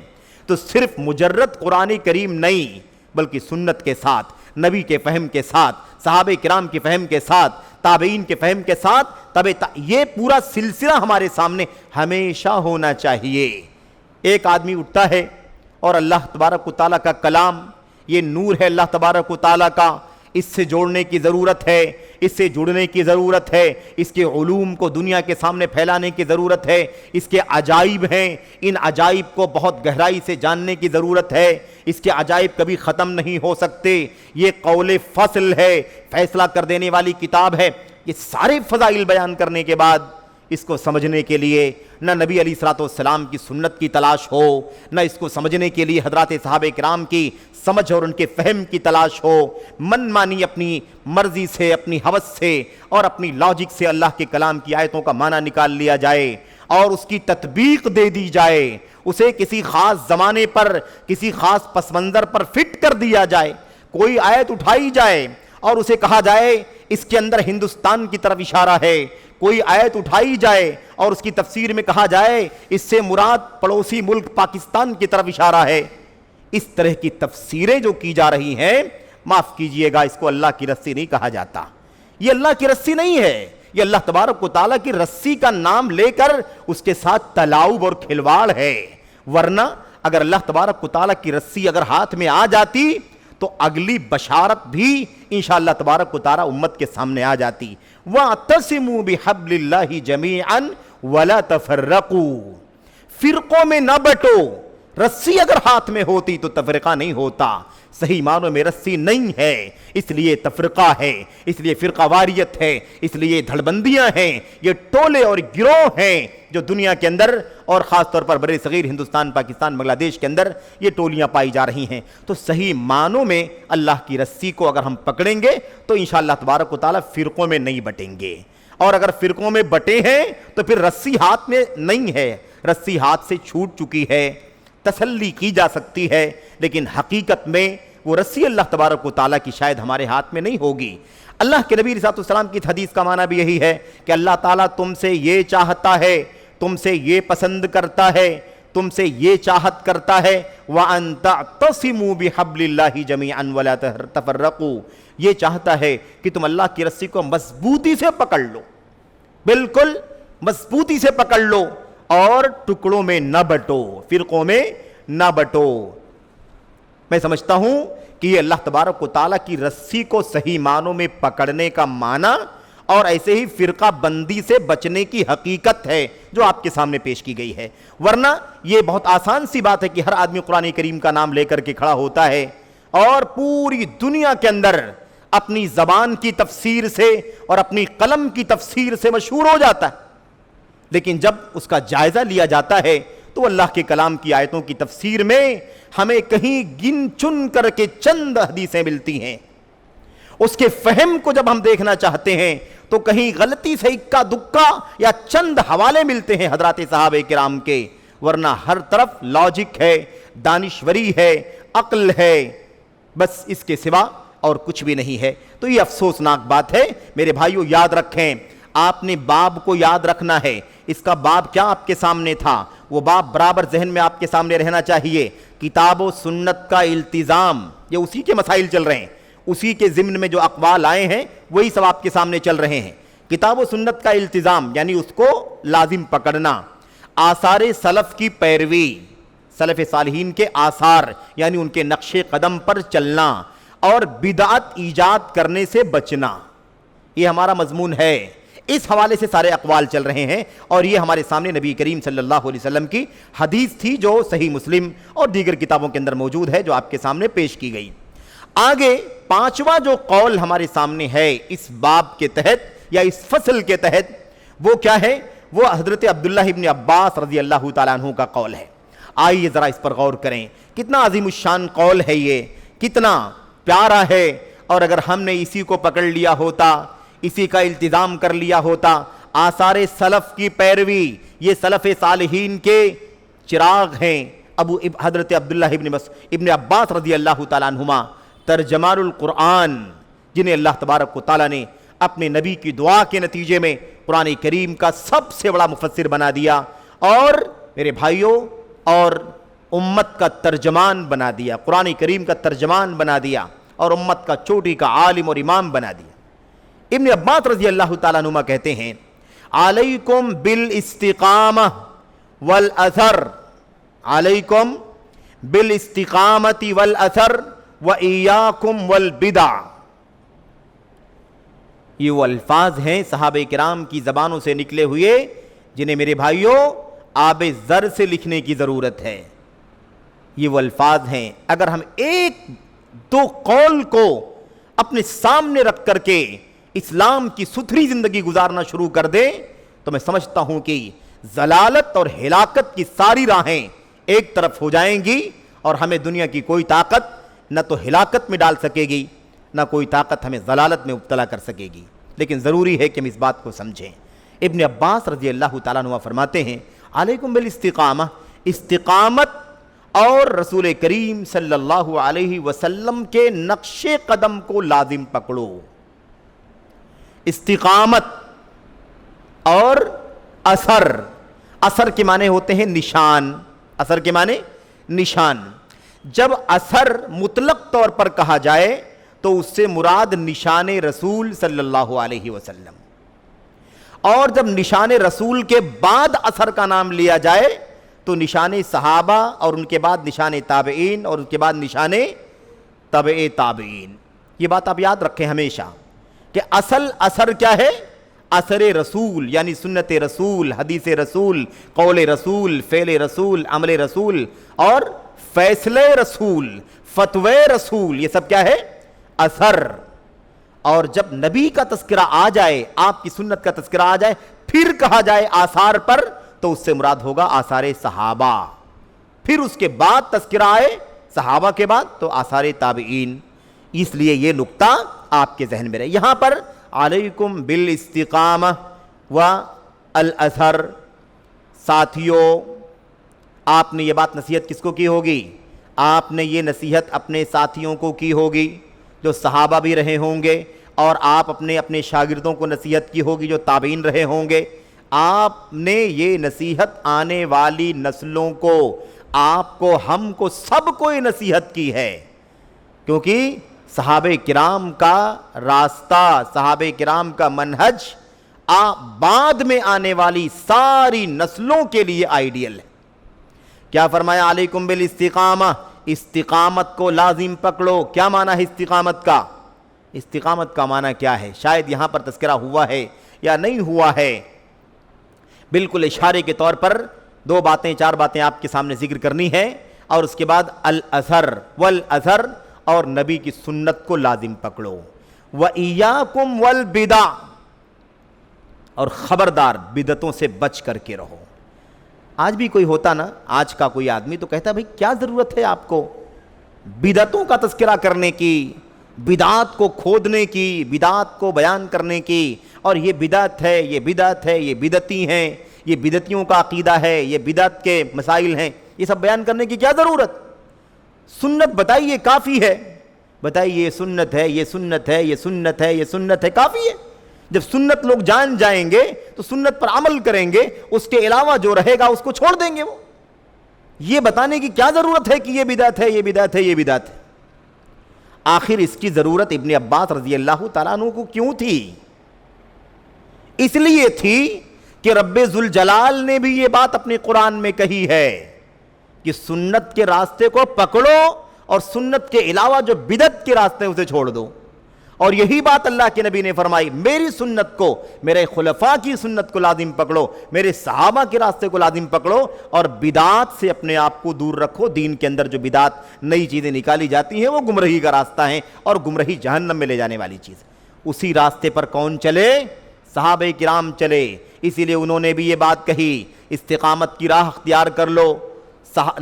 تو صرف مجرد قرآن کریم نہیں، بلکہ سنت کے ساتھ، نبی کے فہم کے ساتھ، صحابہ کرام کے فہم کے ساتھ، تابعین کے فہم کے ساتھ، یہ پورا سلسلہ ہمارے سامنے ہمیشہ ہونا چاہیے۔ ایک آدمی اٹھتا ہے اور اللہ تبارک و تعالیٰ کا کلام، یہ نور ہے اللہ تبارک و تعالیٰ کا، اس سے جوڑنے کی ضرورت ہے، اس سے جڑنے کی ضرورت ہے، اس کے علوم کو دنیا کے سامنے پھیلانے کی ضرورت ہے، اس کے عجائب ہیں، ان عجائب کو بہت گہرائی سے جاننے کی ضرورت ہے، اس کے عجائب کبھی ختم نہیں ہو سکتے، یہ قول فصل ہے، فیصلہ کر دینے والی کتاب ہے۔ یہ سارے فضائل بیان کرنے کے بعد اس کو سمجھنے کے لیے نہ نبی علیہ الصلوۃ والسلام کی سنت کی تلاش ہو، نہ اس کو سمجھنے کے لیے حضرات صحابہ کرام کی سمجھ اور ان کے فہم کی تلاش ہو، من مانی اپنی مرضی سے، اپنی ہوس سے اور اپنی لاجک سے اللہ کے کلام کی آیتوں کا معنی نکال لیا جائے اور اس کی تطبیق دے دی جائے، اسے کسی خاص زمانے پر، کسی خاص پس منظر پر فٹ کر دیا جائے۔ کوئی آیت اٹھائی جائے اور اسے کہا جائے اس کے اندر ہندوستان کی طرف اشارہ ہے، کوئی آیت اٹھائی جائے اور اس کی تفسیر میں کہا جائے اس سے مراد پڑوسی ملک پاکستان کی طرف اشارہ ہے، اس طرح کی تفسیریں جو کی جا رہی ہیں، معاف کیجئے گا، اس کو اللہ کی رسی نہیں کہا جاتا۔ یہ اللہ کی رسی نہیں ہے، یہ اللہ تبارک و تعالیٰ کی رسی کا نام لے کر اس کے ساتھ تلاؤب اور کھلواڑ ہے۔ ورنہ اگر اللہ تبارک و تعالیٰ کی رسی اگر ہاتھ میں آ جاتی تو اگلی بشارت بھی انشاءاللہ تبارک و تعالیٰ امت کے سامنے آ جاتی۔ وَاعْتَصِمُوا بِحَبْلِ اللَّهِ جَمِيعًا وَلَا تَفَرَّقُوا، فرقوں میں نہ بٹو، رسی اگر ہاتھ میں ہوتی تو تفرقہ نہیں ہوتا، صحیح معنوں میں رسی نہیں ہے، اس لیے تفرقہ ہے، اس لیے فرقہ واریت ہے، اس لیے دھڑبندیاں ہیں، یہ ٹولے اور گروہ ہیں جو دنیا کے اندر اور خاص طور پر بر صغیر ہندوستان، پاکستان، بنگلہ دیش کے اندر یہ ٹولیاں پائی جا رہی ہیں۔ تو صحیح معنوں میں اللہ کی رسی کو اگر ہم پکڑیں گے تو انشاءاللہ تبارک و تعالیٰ فرقوں میں نہیں بٹیں گے، اور اگر فرقوں میں بٹے ہیں تو پھر رسی ہاتھ میں نہیں ہے، رسی ہاتھ سے چھوٹ چکی ہے، تسلی کی جا سکتی ہے، لیکن حقیقت میں وہ رسی اللہ تبارک و تعالیٰ کی شاید ہمارے ہاتھ میں نہیں ہوگی۔ اللہ کے نبی علیہ السلام کی حدیث کا معنی بھی یہی ہے کہ اللہ تعالیٰ تم سے یہ چاہتا ہے، تم سے یہ پسند کرتا ہے، تم سے یہ چاہت کرتا ہے، وَأَن تَعْتَصِمُوا بِحَبْلِ اللَّهِ جَمِيعًا وَلَا تَفَرَّقُوا، یہ چاہتا ہے کہ تم اللہ کی رسی کو مضبوطی سے پکڑ لو، بالکل مضبوطی سے پکڑ لو اور ٹکڑوں میں نہ بٹو، فرقوں میں نہ بٹو۔ میں سمجھتا ہوں کہ یہ اللہ تبارک و تعالیٰ کی رسی کو صحیح معنوں میں پکڑنے کا معنی اور ایسے ہی فرقہ بندی سے بچنے کی حقیقت ہے جو آپ کے سامنے پیش کی گئی ہے۔ ورنہ یہ بہت آسان سی بات ہے کہ ہر آدمی قرآن کریم کا نام لے کر کے کھڑا ہوتا ہے اور پوری دنیا کے اندر اپنی زبان کی تفسیر سے اور اپنی قلم کی تفسیر سے مشہور ہو جاتا ہے، لیکن جب اس کا جائزہ لیا جاتا ہے تو اللہ کے کلام کی آیتوں کی تفسیر میں ہمیں کہیں گن چن کر کے چند حدیثیں ملتی ہیں، اس کے فہم کو جب ہم دیکھنا چاہتے ہیں تو کہیں غلطی سے اکا دکا یا چند حوالے ملتے ہیں حضرات صحابہ کرام کے، ورنہ ہر طرف لاجک ہے، دانشوری ہے، عقل ہے، بس اس کے سوا اور کچھ بھی نہیں ہے۔ تو یہ افسوسناک بات ہے میرے بھائیو، یاد رکھیں، آپ نے باب کو یاد رکھنا ہے۔ اس کا باب کیا آپ کے سامنے تھا، وہ باب برابر ذہن میں آپ کے سامنے رہنا چاہیے۔ کتاب و سنت کا التزام، یہ اسی کے مسائل چل رہے ہیں، اسی کے ضمن میں جو اقوال آئے ہیں وہی سب آپ کے سامنے چل رہے ہیں۔ کتاب و سنت کا التزام یعنی اس کو لازم پکڑنا، آثار سلف کی پیروی، سلف صالحین کے آثار یعنی ان کے نقش قدم پر چلنا، اور بدعت ایجاد کرنے سے بچنا، یہ ہمارا مضمون ہے۔ اس حوالے سے سارے اقوال چل رہے ہیں اور یہ ہمارے سامنے نبی کریم صلی اللہ علیہ وسلم کی حدیث تھی جو صحیح مسلم اور دیگر کتابوں کے اندر موجود ہے، جو آپ کے سامنے پیش کی گئی۔ آگے پانچواں جو قول ہمارے سامنے ہے اس باب کے تحت یا اس فصل کے تحت، وہ کیا ہے؟ وہ حضرت عبداللہ ابن عباس رضی اللہ تعالیٰ عنہ کا قول ہے۔ آئیے ذرا اس پر غور کریں، کتنا عظیم الشان قول ہے یہ، کتنا پیارا ہے، اور اگر ہم نے اسی کو پکڑ لیا ہوتا، اسی کا التزام کر لیا ہوتا، آثار سلف کی پیروی، یہ سلف صالحین کے چراغ ہیں۔ حضرت عبداللہ ابن عباس رضی اللہ تعالیٰ عنہما ترجمان القرآن، جنہیں اللہ تبارک و تعالیٰ نے اپنے نبی کی دعا کے نتیجے میں قرآن کریم کا سب سے بڑا مفسر بنا دیا، اور میرے بھائیوں اور امت کا ترجمان بنا دیا، قرآن کریم کا ترجمان بنا دیا، اور امت کا چوٹی کا عالم اور امام بنا دیا۔ ابن عباس رضی اللہ تعالیٰ عنہ کہتے ہیں علیکم بالاستقامہ والاثر، علیکم بالاستقامت والاثر وإیاکم والبدع۔ یہ وہ الفاظ ہیں صحابہ کرام کی زبانوں سے نکلے ہوئے جنہیں میرے بھائیوں آب زر سے لکھنے کی ضرورت ہے۔ یہ وہ الفاظ ہیں، اگر ہم ایک دو قول کو اپنے سامنے رکھ کر کے اسلام کی ستھری زندگی گزارنا شروع کر دیں تو میں سمجھتا ہوں کہ ضلالت اور ہلاکت کی ساری راہیں ایک طرف ہو جائیں گی، اور ہمیں دنیا کی کوئی طاقت نہ تو ہلاکت میں ڈال سکے گی، نہ کوئی طاقت ہمیں ضلالت میں مبتلا کر سکے گی۔ لیکن ضروری ہے کہ ہم اس بات کو سمجھیں۔ ابن عباس رضی اللہ تعالیٰ عنہ فرماتے ہیں علیکم بالاستقامہ، استقامت اور رسول کریم صلی اللہ علیہ وسلم کے نقش قدم کو لازم پکڑو۔ استقامت اور اثر، اثر کے معنی ہوتے ہیں نشان، اثر کے معنی نشان۔ جب اثر مطلق طور پر کہا جائے تو اس سے مراد نشان رسول صلی اللہ علیہ وسلم، اور جب نشان رسول کے بعد اثر کا نام لیا جائے تو نشان صحابہ، اور ان کے بعد نشان تابعین، اور ان کے بعد نشان تبع تابعین۔ یہ بات آپ یاد رکھیں ہمیشہ کہ اصل اثر کیا ہے؟ اثر رسول، یعنی سنت رسول، حدیث رسول، قول رسول، فعل رسول، عمل رسول، اور فیصلے رسول، فتوے رسول، یہ سب کیا ہے؟ اثر۔ اور جب نبی کا تذکرہ آ جائے، آپ کی سنت کا تذکرہ آ جائے، پھر کہا جائے آثار پر، تو اس سے مراد ہوگا آثار صحابہ۔ پھر اس کے بعد تذکرہ آئے صحابہ کے بعد تو آثار تابعین۔ اس لیے یہ نقطہ آپ کے ذہن میں رہے۔ یہاں پر علیکم بالاستقامہ والاثر، ساتھیوں آپ نے یہ بات نصیحت کس کو کی ہوگی؟ آپ نے یہ نصیحت اپنے ساتھیوں کو کی ہوگی جو صحابہ بھی رہے ہوں گے، اور آپ اپنے شاگردوں کو نصیحت کی ہوگی جو تابعین رہے ہوں گے۔ آپ نے یہ نصیحت آنے والی نسلوں کو، آپ کو، ہم کو، سب کو یہ نصیحت کی ہے، کیونکہ صحابہ کرام کا راستہ، صحابہ کرام کا منہج بعد میں آنے والی ساری نسلوں کے لیے آئیڈیل ہے۔ کیا فرمایا علیکم بالاستقامہ، استقامت کو لازم پکڑو۔ کیا معنی ہے استقامت کا؟ استقامت کا معنی کیا ہے؟ شاید یہاں پر تذکرہ ہوا ہے یا نہیں ہوا ہے، بالکل اشارے کے طور پر دو باتیں چار باتیں آپ کے سامنے ذکر کرنی ہے، اور اس کے بعد الاثر والاثر، اور نبی کی سنت کو لازم پکڑو۔ وَإِيَّاكُمْ وَالْبِدَعْ، اور خبردار بدعتوں سے بچ کر کے رہو۔ آج بھی کوئی ہوتا نا، آج کا کوئی آدمی تو کہتا بھئی کیا ضرورت ہے آپ کو بدعتوں کا تذکرہ کرنے کی، بدعات کو کھودنے کی، بدعات کو بیان کرنے کی، اور یہ بدعت ہے، یہ بدعت ہے، یہ بدعتی ہیں، یہ بدعتیوں کا عقیدہ ہے، یہ بدعت کے مسائل ہیں، یہ سب بیان کرنے کی کیا ضرورت؟ سنت بتائیے کافی ہے، بتائیے یہ سنت ہے، یہ سنت ہے، یہ سنت ہے، یہ سنت ہے، کافی ہے۔ جب سنت لوگ جان جائیں گے تو سنت پر عمل کریں گے، اس کے علاوہ جو رہے گا اس کو چھوڑ دیں گے۔ وہ یہ بتانے کی کیا ضرورت ہے کہ یہ بدعت ہے، یہ بدعت ہے، یہ بدعت ہے؟ آخر اس کی ضرورت ابن عباس رضی اللہ تعالیٰ عنہ کو کیوں تھی؟ اس لیے تھی کہ رب ذوالجلال نے بھی یہ بات اپنے قرآن میں کہی ہے کہ سنت کے راستے کو پکڑو، اور سنت کے علاوہ جو بدعت کے راستے اسے چھوڑ دو۔ اور یہی بات اللہ کے نبی نے فرمائی، میری سنت کو، میرے خلفاء کی سنت کو لازم پکڑو، میرے صحابہ کے راستے کو لازم پکڑو، اور بدعات سے اپنے آپ کو دور رکھو۔ دین کے اندر جو بدعات، نئی چیزیں نکالی جاتی ہیں، وہ گمراہی کا راستہ ہیں، اور گمراہی جہنم میں لے جانے والی چیز۔ اسی راستے پر کون چلے؟ صحابہ کرام چلے، اسی لیے انہوں نے بھی یہ بات کہی، استقامت کی راہ اختیار کر لو،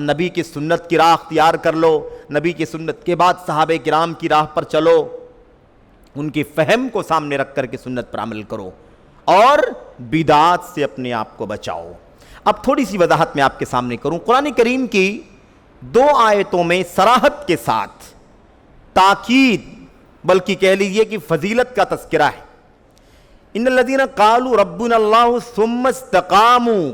نبی کی سنت کی راہ اختیار کر لو، نبی کی سنت کے بعد صحابہ کرام کی راہ پر چلو، ان کی فہم کو سامنے رکھ کر کے سنت پر عمل کرو اور بدعات سے اپنے آپ کو بچاؤ۔ اب تھوڑی سی وضاحت میں آپ کے سامنے کروں۔ قرآن کریم کی 2 آیتوں میں صراحت کے ساتھ تاکید، بلکہ کہہ لیجئے کہ فضیلت کا تذکرہ ہے۔ ان الذین قالوا ربنا اللہ ثم استقاموا،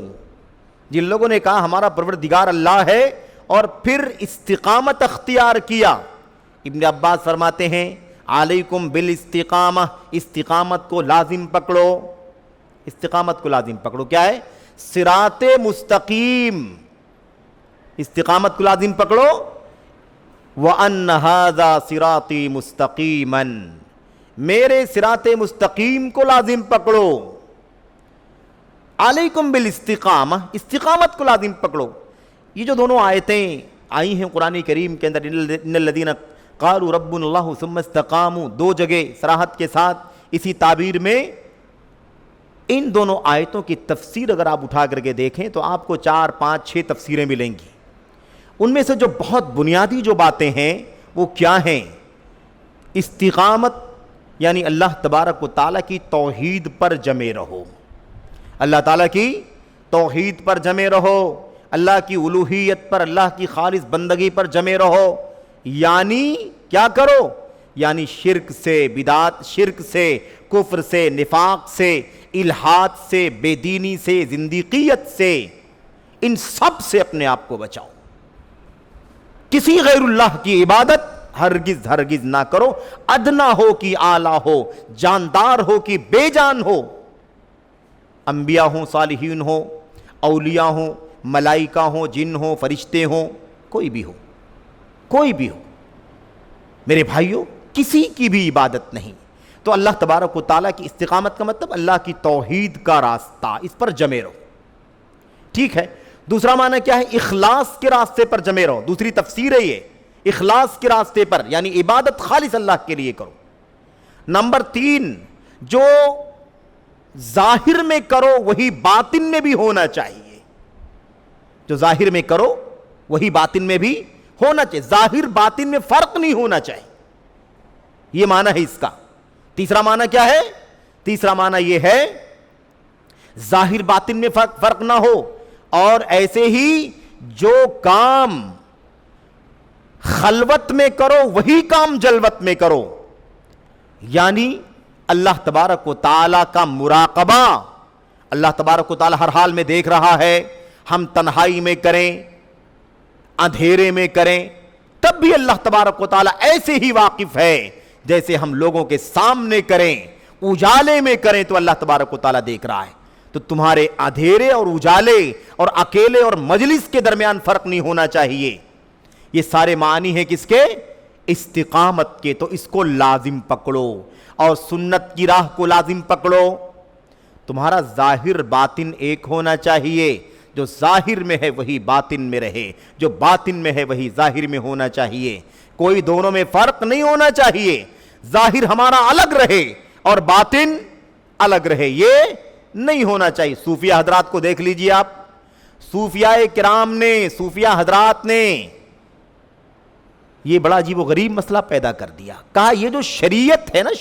جن لوگوں نے کہا ہمارا پروردگار اللہ ہے اور پھر استقامت اختیار کیا۔ ابن عباس فرماتے ہیں علیکم بالاستقامہ، استقامت کو لازم پکڑو، استقامت کو لازم پکڑو۔ کیا ہے؟ صراط مستقیم، استقامت کو لازم پکڑو۔ وَأَنَّ هَذَا صِرَاطِي مُسْتَقِيمًا، میرے صراط مستقیم کو لازم پکڑو۔ علیکم بالاستقامہ، استقامت کو لازم پکڑو۔ یہ جو دونوں آیتیں آئی ہیں قرآن کریم کے اندر، ان الذین قالوا ربنا اللہ ثم استقاموا، 2 جگہ صراحت کے ساتھ اسی تعبیر میں، ان دونوں آیتوں کی تفسیر اگر آپ اٹھا کر کے دیکھیں تو آپ کو 4 5 6 تفسیریں ملیں گی۔ ان میں سے جو بہت بنیادی جو باتیں ہیں وہ کیا ہیں؟ استقامت یعنی اللہ تبارک و تعالیٰ کی توحید پر جمے رہو، اللہ تعالیٰ کی توحید پر جمے رہو، اللہ کی الوہیت پر، اللہ کی خالص بندگی پر جمے رہو۔ یعنی کیا کرو؟ یعنی شرک سے، بدعات، شرک سے، کفر سے، نفاق سے، الحاد سے، بے دینی سے، زندیقیت سے، ان سب سے اپنے آپ کو بچاؤ۔ کسی غیر اللہ کی عبادت ہرگز ہرگز نہ کرو، ادنا ہو کہ اعلیٰ ہو، جاندار ہو کہ بے جان ہو، انبیاء ہوں، صالحین ہوں، اولیاء ہوں، ملائکہ ہوں، جن ہوں، فرشتے ہوں، کوئی بھی ہو، کوئی بھی ہو، میرے بھائیوں کسی کی بھی عبادت نہیں۔ تو اللہ تبارک و تعالیٰ کی استقامت کا مطلب اللہ کی توحید کا راستہ، اس پر جمے رہو، ٹھیک ہے۔ دوسرا معنی کیا ہے؟ اخلاص کے راستے پر جمے رہو، دوسری تفسیر ہے یہ، اخلاص کے راستے پر، یعنی عبادت خالص اللہ کے لیے کرو۔ نمبر 3، جو ظاہر میں کرو وہی باطن میں بھی ہونا چاہیے، جو ظاہر میں کرو وہی باطن میں بھی ہونا چاہیے، ظاہر باطن میں فرق نہیں ہونا چاہیے، یہ معنی ہے اس کا۔ تیسرا معنی کیا ہے؟ تیسرا معنی یہ ہے ظاہر باطن میں فرق نہ ہو، اور ایسے ہی جو کام خلوت میں کرو وہی کام جلوت میں کرو، یعنی اللہ تبارک و تعالیٰ کا مراقبہ، اللہ تبارک و تعالیٰ ہر حال میں دیکھ رہا ہے، ہم تنہائی میں کریں، اندھیرے میں کریں، تب بھی اللہ تبارک و تعالیٰ ایسے ہی واقف ہے جیسے ہم لوگوں کے سامنے کریں، اجالے میں کریں تو اللہ تبارک و تعالیٰ دیکھ رہا ہے۔ تو تمہارے اندھیرے اور اجالے اور اکیلے اور مجلس کے درمیان فرق نہیں ہونا چاہیے۔ یہ سارے معنی ہیں کس کے؟ استقامت کے۔ تو اس کو لازم پکڑو اور سنت کی راہ کو لازم پکڑو۔ تمہارا ظاہر باطن ایک ہونا چاہیے، جو ظاہر میں ہے وہی باطن میں رہے، جو باطن میں ہے وہی ظاہر میں ہونا چاہیے، کوئی دونوں میں فرق نہیں ہونا چاہیے۔ ظاہر ہمارا الگ رہے اور باطن الگ رہے، یہ نہیں ہونا چاہیے۔ صوفیہ حضرات کو دیکھ لیجئے آپ، صوفیاء کرام نے، صوفیہ حضرات نے یہ بڑا عجیب و غریب مسئلہ پیدا کر دیا۔ کہا یہ جو شریعت ہے نا،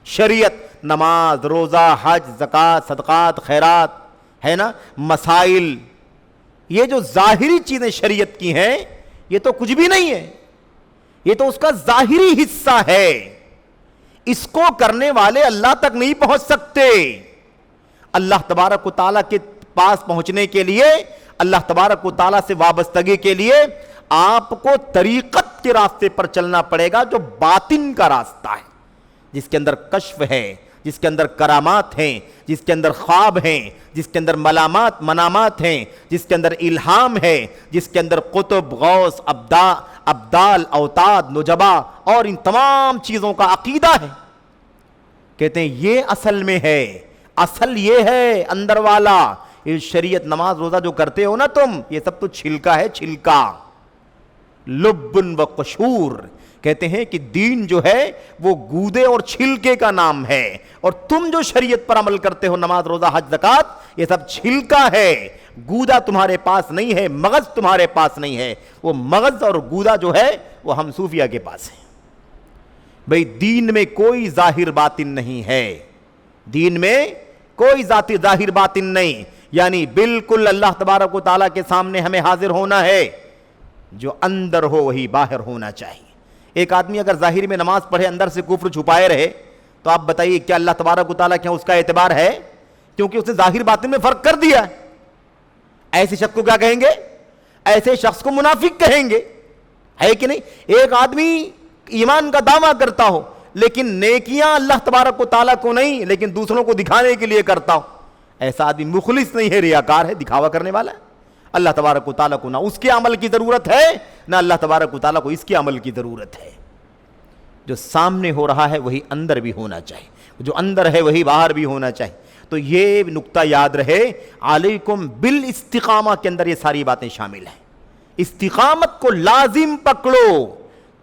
شریعت نماز، روزہ، حج، زکوٰۃ، صدقات، خیرات ہے نا، مسائل، یہ جو ظاہری چیزیں شریعت کی ہیں یہ تو کچھ بھی نہیں ہے، یہ تو اس کا ظاہری حصہ ہے، اس کو کرنے والے اللہ تک نہیں پہنچ سکتے۔ اللہ تبارک و تعالیٰ کے پاس پہنچنے کے لیے، اللہ تبارک و تعالیٰ سے وابستگی کے لیے آپ کو طریقت کے راستے پر چلنا پڑے گا، جو باطن کا راستہ ہے، جس کے اندر کشف ہے، جس کے اندر کرامات ہیں، جس کے اندر خواب ہیں، جس کے اندر منامات ہیں، جس کے اندر الہام ہے، جس کے اندر قطب، غوث، ابدال، اوتاد، نجبا اور ان تمام چیزوں کا عقیدہ ہے۔ کہتے ہیں یہ اصل میں ہے، اصل یہ ہے اندر والا۔ یہ شریعت، نماز، روزہ جو کرتے ہو نا تم، یہ سب تو چھلکا ہے، چھلکا، لب و قشور، کہتے ہیں کہ دین جو ہے وہ گودے اور چھلکے کا نام ہے، اور تم جو شریعت پر عمل کرتے ہو، نماز روزہ حج زکوٰۃ، یہ سب چھلکا ہے، گودا تمہارے پاس نہیں ہے، مغز تمہارے پاس نہیں ہے، وہ مغز اور گودا جو ہے وہ ہم صوفیہ کے پاس ہے۔ بھئی دین میں کوئی ظاہر باطن نہیں ہے، دین میں کوئی ذاتی ظاہر باطن نہیں، یعنی بالکل اللہ تبارک و تعالیٰ کے سامنے ہمیں حاضر ہونا ہے، جو اندر ہو وہی باہر ہونا چاہیے۔ ایک آدمی اگر ظاہر میں نماز پڑھے اندر سے کفر چھپائے رہے تو آپ بتائیے کیا اللہ تبارک و تعالیٰ کیا اس کا اعتبار ہے؟ کیونکہ اس نے ظاہر باطن میں فرق کر دیا۔ ایسے شخص کو کیا کہیں گے؟ ایسے شخص کو منافق کہیں گے، ہے کہ نہیں؟ ایک آدمی ایمان کا دعویٰ کرتا ہو لیکن نیکیاں اللہ تبارک و تعالیٰ کو نہیں لیکن دوسروں کو دکھانے کے لیے کرتا ہو، ایسا آدمی مخلص نہیں ہے، ریاکار ہے، دکھاوا کرنے والا ہے۔ اللہ تبارک و تعالیٰ کو نہ اس کے عمل کی ضرورت ہے، نہ اللہ تبارک و تعالیٰ کو اس کے عمل کی ضرورت ہے۔ جو سامنے ہو رہا ہے وہی اندر بھی ہونا چاہیے، جو اندر ہے وہی باہر بھی ہونا چاہیے۔ تو یہ نقطہ یاد رہے، علیکم بالاستقامہ کے اندر یہ ساری باتیں شامل ہیں۔ استقامت کو لازم پکڑو،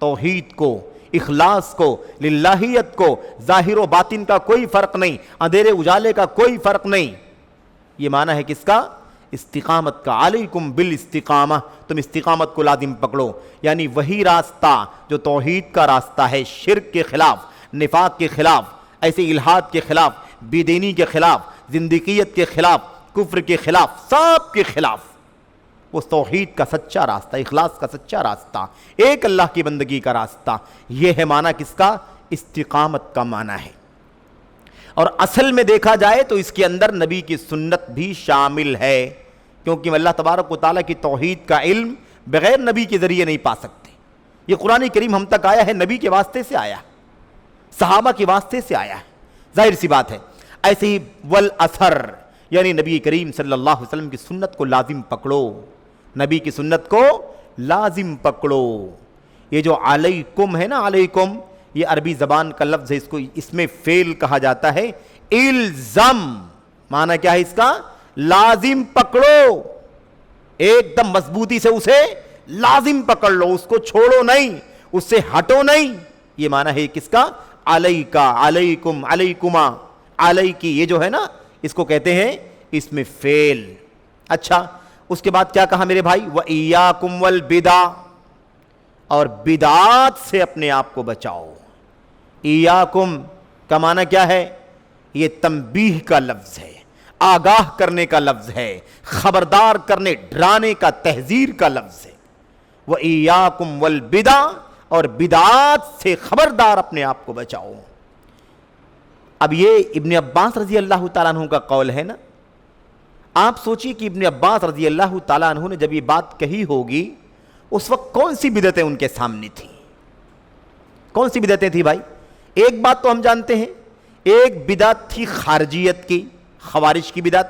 توحید کو، اخلاص کو، للہیت کو، ظاہر و باطن کا کوئی فرق نہیں، اندھیرے اجالے کا کوئی فرق نہیں۔ یہ معنی ہے کس کا؟ استقامت کا۔ علیکم بالاستقامہ، تم استقامت کو لازم پکڑو، یعنی وہی راستہ جو توحید کا راستہ ہے، شرک کے خلاف، نفاق کے خلاف، ایسے الحاد کے خلاف، بے دینی کے خلاف، زندقیت کے خلاف، کفر کے خلاف، سب کے خلاف، وہ توحید کا سچا راستہ، اخلاص کا سچا راستہ، ایک اللہ کی بندگی کا راستہ، یہ ہے معنی کس کا؟ استقامت کا معنی ہے۔ اور اصل میں دیکھا جائے تو اس کے اندر نبی کی سنت بھی شامل ہے، کیونکہ اللہ تبارک و تعالیٰ کی توحید کا علم بغیر نبی کے ذریعے نہیں پا سکتے۔ یہ قرآن کریم ہم تک آیا ہے نبی کے واسطے سے آیا، صحابہ کے واسطے سے آیا ہے، ظاہر سی بات ہے۔ ایسے ہی والاثر، یعنی نبی کریم صلی اللہ علیہ وسلم کی سنت کو لازم پکڑو، نبی کی سنت کو لازم پکڑو۔ یہ جو علیکم ہے نا، علیکم، یہ عربی زبان کا لفظ ہے، اس میں فعل کہا جاتا ہے۔ الزم معنی کیا ہے اس کا؟ لازم پکڑو، ایک دم مضبوطی سے اسے لازم پکڑ لو، اس کو چھوڑو نہیں، اس سے ہٹو نہیں، یہ معنی ہے کس کا؟ علیکا، علیکم، علیکما، علیکی، یہ جو ہے نا اس کو کہتے ہیں اس میں فعل۔ اچھا، اس کے بعد کیا کہا میرے بھائی؟ وَإِيَّاكُمْ وَالْبِدَعَ، اور بدعات سے اپنے آپ کو بچاؤ۔ ایاکم کا معنی کیا ہے؟ یہ تنبیہ کا لفظ ہے، آگاہ کرنے کا لفظ ہے، خبردار کرنے، ڈرانے کا، تحذیر کا لفظ ہے۔ وَإِيَّاكُمْ وَالْبِدَعَ، اور بدعات سے خبردار اپنے آپ کو بچاؤ۔ اب یہ ابن عباس رضی اللہ تعالیٰ عنہ کا قول ہے نا، آپ سوچیے کہ ابن عباس رضی اللہ تعالیٰ عنہ نے جب یہ بات کہی ہوگی اس وقت کون سی بدعتیں ان کے سامنے تھیں؟ کون سی بدعتیں تھیں بھائی؟ ایک بات تو ہم جانتے ہیں، ایک بدعت تھی خارجیت کی، خوارج کی بدعت،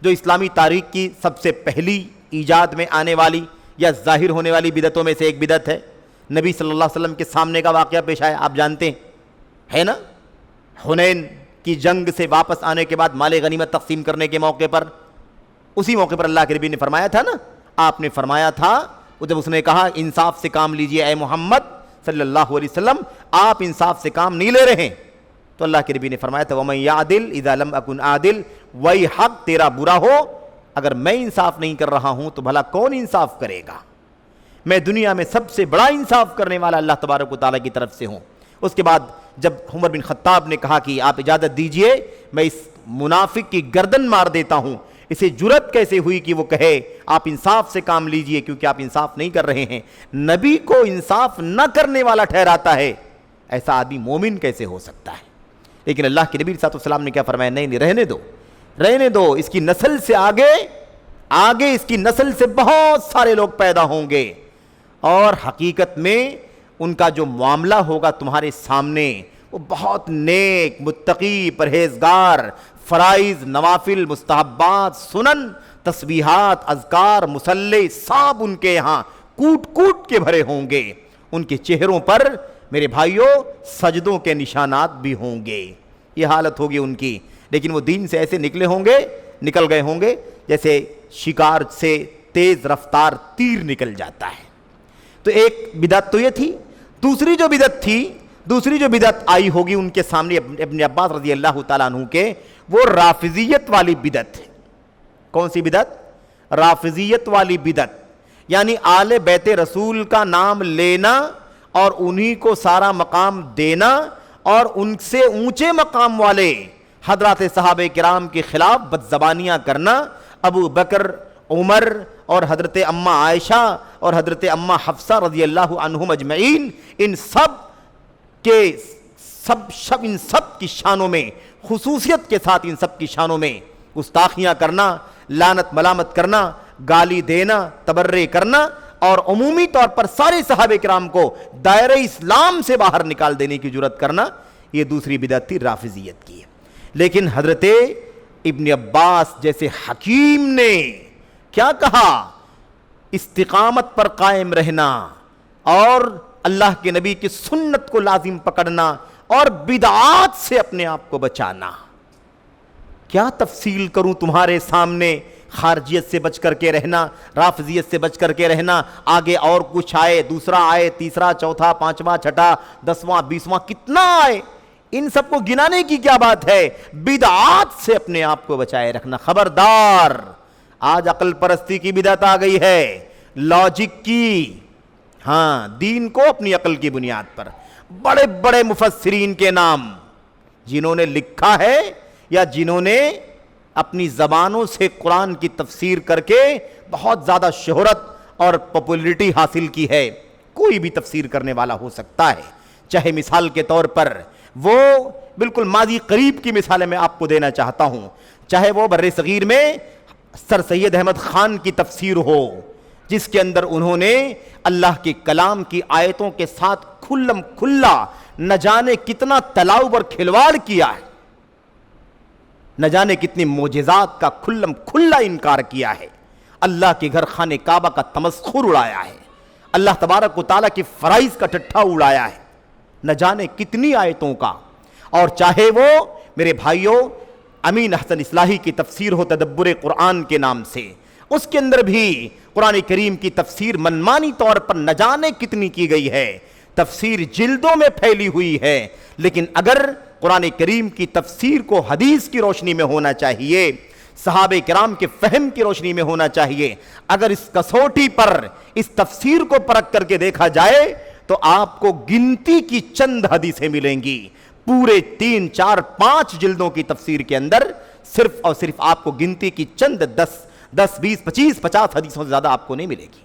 جو اسلامی تاریخ کی سب سے پہلی ایجاد میں آنے والی یا ظاہر ہونے والی بدعتوں میں سے ایک بدعت ہے۔ نبی صلی اللہ علیہ وسلم کے سامنے کا واقعہ پیش آیا، آپ جانتے ہیں، ہے نا؟ حنین کی جنگ سے واپس آنے کے بعد مال غنیمت تقسیم کرنے کے موقع پر، اسی موقع پر اللہ کے نبی نے فرمایا تھا نا، آپ نے فرمایا تھا، جب اس نے کہا انصاف سے کام لیجئے اے محمد صلی اللہ علیہ وسلم، آپ انصاف سے کام نہیں لے رہے ہیں، تو اللہ کے نبی نے فرمایا تھا وَمَن يَعْدِلْ إِذَا لَمْ أَكُنْ عَادِلْ، وہی حق تیرا برا ہو، اگر میں انصاف نہیں کر رہا ہوں تو بھلا کون انصاف کرے گا؟ میں دنیا میں سب سے بڑا انصاف کرنے والا اللہ تبارک و تعالیٰ کی طرف سے ہوں۔ اس کے بعد جب عمر بن خطاب نے کہا کہ آپ اجازت دیجئے میں اس منافق کی گردن مار دیتا ہوں، اسے جرأت کیسے ہوئی کہ وہ کہے آپ انصاف سے کام لیجئے کیونکہ آپ انصاف نہیں کر رہے ہیں، نبی کو انصاف نہ کرنے والا ٹھہراتا ہے، ایسا آدمی مومن کیسے ہو سکتا ہے؟ لیکن اللہ کے نبی صلی اللہ علیہ وسلم نے کیا فرمایا؟ نہیں، رہنے دو، رہنے دو، اس کی نسل سے آگے اس کی نسل سے بہت سارے لوگ پیدا ہوں گے، اور حقیقت میں ان کا جو معاملہ ہوگا تمہارے سامنے وہ بہت نیک، متقی، پرہیزگار، فرائض، نوافل، مستحبات، سنن، تسبیحات، اذکار، مصلی، سب ان کے یہاں کوٹ کوٹ کے بھرے ہوں گے، ان کے چہروں پر میرے بھائیوں سجدوں کے نشانات بھی ہوں گے، یہ حالت ہوگی ان کی، لیکن وہ دین سے ایسے نکل گئے ہوں گے جیسے شکار سے تیز رفتار تیر نکل جاتا ہے۔ تو ایک بدعت تو یہ تھی. دوسری جو بدعت آئی ہوگی ان کے سامنے ابن عباس رضی اللہ تعالیٰ عنہ کے, وہ رافضیت والی بدعت ہے. کون سی بدعت؟ رافضیت والی بدعت, یعنی آل بیت رسول کا نام لینا اور انہی کو سارا مقام دینا اور ان سے اونچے مقام والے حضرات صحابہ کرام کے خلاف بدزبانیاں کرنا, ابو بکر, عمر اور حضرت اماں عائشہ اور حضرت اماں حفصہ رضی اللہ عنہم اجمعین, ان سب کی شانوں میں, خصوصیت کے ساتھ ان سب کی شانوں میں گستاخیاں کرنا, لعنت ملامت کرنا, گالی دینا, تبرئے کرنا اور عمومی طور پر سارے صحابہ کرام کو دائرہ اسلام سے باہر نکال دینے کی جرات کرنا, یہ دوسری بدعت تھی رافضیت کی. لیکن حضرت ابن عباس جیسے حکیم نے کیا کہا؟ استقامت پر قائم رہنا اور اللہ کے نبی کی سنت کو لازم پکڑنا اور بدعات سے اپنے آپ کو بچانا. کیا تفصیل کروں تمہارے سامنے؟ خارجیت سے بچ کر کے رہنا, رافضیت سے بچ کر کے رہنا, آگے اور کچھ آئے, دوسرا آئے, تیسرا, چوتھا, پانچواں, چھٹا, 10واں, 20واں, کتنا آئے, ان سب کو گنانے کی کیا بات ہے؟ بدعات سے اپنے آپ کو بچائے رکھنا. خبردار, آج عقل پرستی کی بدعت آ گئی ہے, لاجک کی. ہاں, دین کو اپنی عقل کی بنیاد پر. بڑے بڑے مفسرین کے نام جنہوں نے لکھا ہے یا جنہوں نے اپنی زبانوں سے قرآن کی تفسیر کر کے بہت زیادہ شہرت اور پاپولیرٹی حاصل کی ہے, کوئی بھی تفسیر کرنے والا ہو سکتا ہے. چاہے مثال کے طور پر وہ بالکل ماضی قریب کی مثالیں میں آپ کو دینا چاہتا ہوں, چاہے وہ بر صغیر میں سر سید احمد خان کی تفسیر ہو, جس کے اندر انہوں نے اللہ کے کلام کی آیتوں کے ساتھ کھلم کھلا نہ جانے کتنا تلاؤ اور کھلواڑ کیا ہے, نہ جانے کتنی معجزات کا کھلم کھلا انکار کیا ہے, اللہ کے گھر خانہ کعبہ کا تمسخر اڑایا ہے, اللہ تبارک و تعالیٰ کی فرائض کا ٹھٹھا اڑایا ہے, نہ جانے کتنی آیتوں کا. اور چاہے وہ میرے بھائیوں امین احسن اصلاحی کی تفسیر ہو تدبر قرآن کے نام سے, اس کے اندر بھی قرآن کریم کی تفسیر منمانی طور پر نہ جانے کتنی کی گئی ہے, تفسیر جلدوں میں پھیلی ہوئی ہے. لیکن اگر قرآن کریم کی تفسیر کو حدیث کی روشنی میں ہونا چاہیے, صحابہ کرام کے فہم کی روشنی میں ہونا چاہیے, اگر اس کسوٹی پر اس تفسیر کو پرکھ کر کے دیکھا جائے تو آپ کو گنتی کی چند حدیثیں ملیں گی. پورے 3, 4, 5 جلدوں کی تفسیر کے اندر صرف اور صرف آپ کو گنتی کی چند 10, 20, 25, 50 حدیثوں سے زیادہ آپ کو نہیں ملے گی.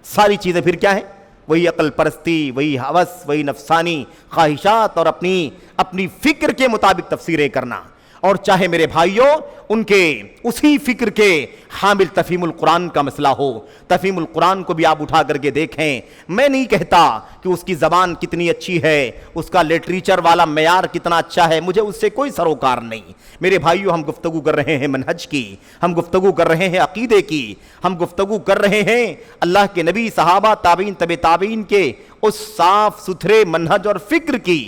ساری چیزیں پھر کیا ہیں؟ وہی عقل پرستی, وہی ہوس, وہی نفسانی خواہشات اور اپنی فکر کے مطابق تفسیریں کرنا. اور چاہے میرے بھائیوں ان کے اسی فکر کے حامل تفہیم القرآن کا مسئلہ ہو, تفہیم القرآن کو بھی آپ اٹھا کر کے دیکھیں. میں نہیں کہتا کہ اس کی زبان کتنی اچھی ہے, اس کا لٹریچر والا معیار کتنا اچھا ہے, مجھے اس سے کوئی سروکار نہیں. میرے بھائیوں ہم گفتگو کر رہے ہیں منہج کی, ہم گفتگو کر رہے ہیں عقیدے کی, ہم گفتگو کر رہے ہیں اللہ کے نبی, صحابہ, تابعین, تبع تابعین کے اس صاف ستھرے منہج اور فکر کی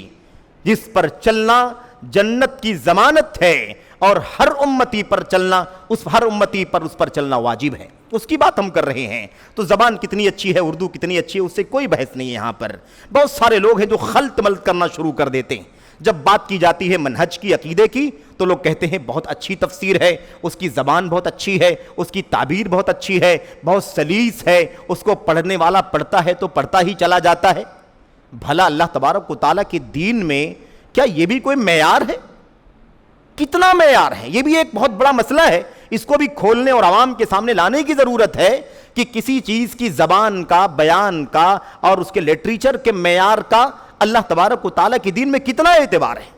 جس پر چلنا جنت کی ضمانت ہے, اور ہر امتی پر چلنا, ہر امتی پر اس پر چلنا واجب ہے. اس کی بات ہم کر رہے ہیں. تو زبان کتنی اچھی ہے, اردو کتنی اچھی ہے, اس سے کوئی بحث نہیں ہے. یہاں پر بہت سارے لوگ ہیں جو خلط ملط کرنا شروع کر دیتے ہیں. جب بات کی جاتی ہے منہج کی, عقیدے کی, تو لوگ کہتے ہیں بہت اچھی تفسیر ہے, اس کی زبان بہت اچھی ہے, اس کی تعبیر بہت اچھی ہے, بہت سلیس ہے, اس کو پڑھنے والا پڑھتا ہے تو پڑھتا ہی چلا جاتا ہے. بھلا اللہ تبارک و تعالیٰ کے دین میں کیا یہ بھی کوئی معیار ہے؟ کتنا معیار ہے؟ یہ بھی ایک بہت بڑا مسئلہ ہے. اس کو بھی کھولنے اور عوام کے سامنے لانے کی ضرورت ہے کہ کسی چیز کی زبان کا, بیان کا اور اس کے لٹریچر کے معیار کا اللہ تبارک و تعالیٰ کے دین میں کتنا اعتبار ہے.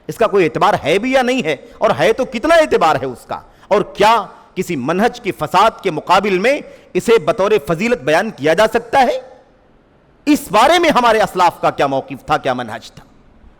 اس کا کوئی اعتبار ہے بھی یا نہیں ہے, اور ہے تو کتنا اعتبار ہے اس کا, اور کیا کسی منہج کی فساد کے مقابل میں اسے بطور فضیلت بیان کیا جا سکتا ہے؟ اس بارے میں ہمارے اسلاف کا کیا موقف تھا, کیا منہج تھا,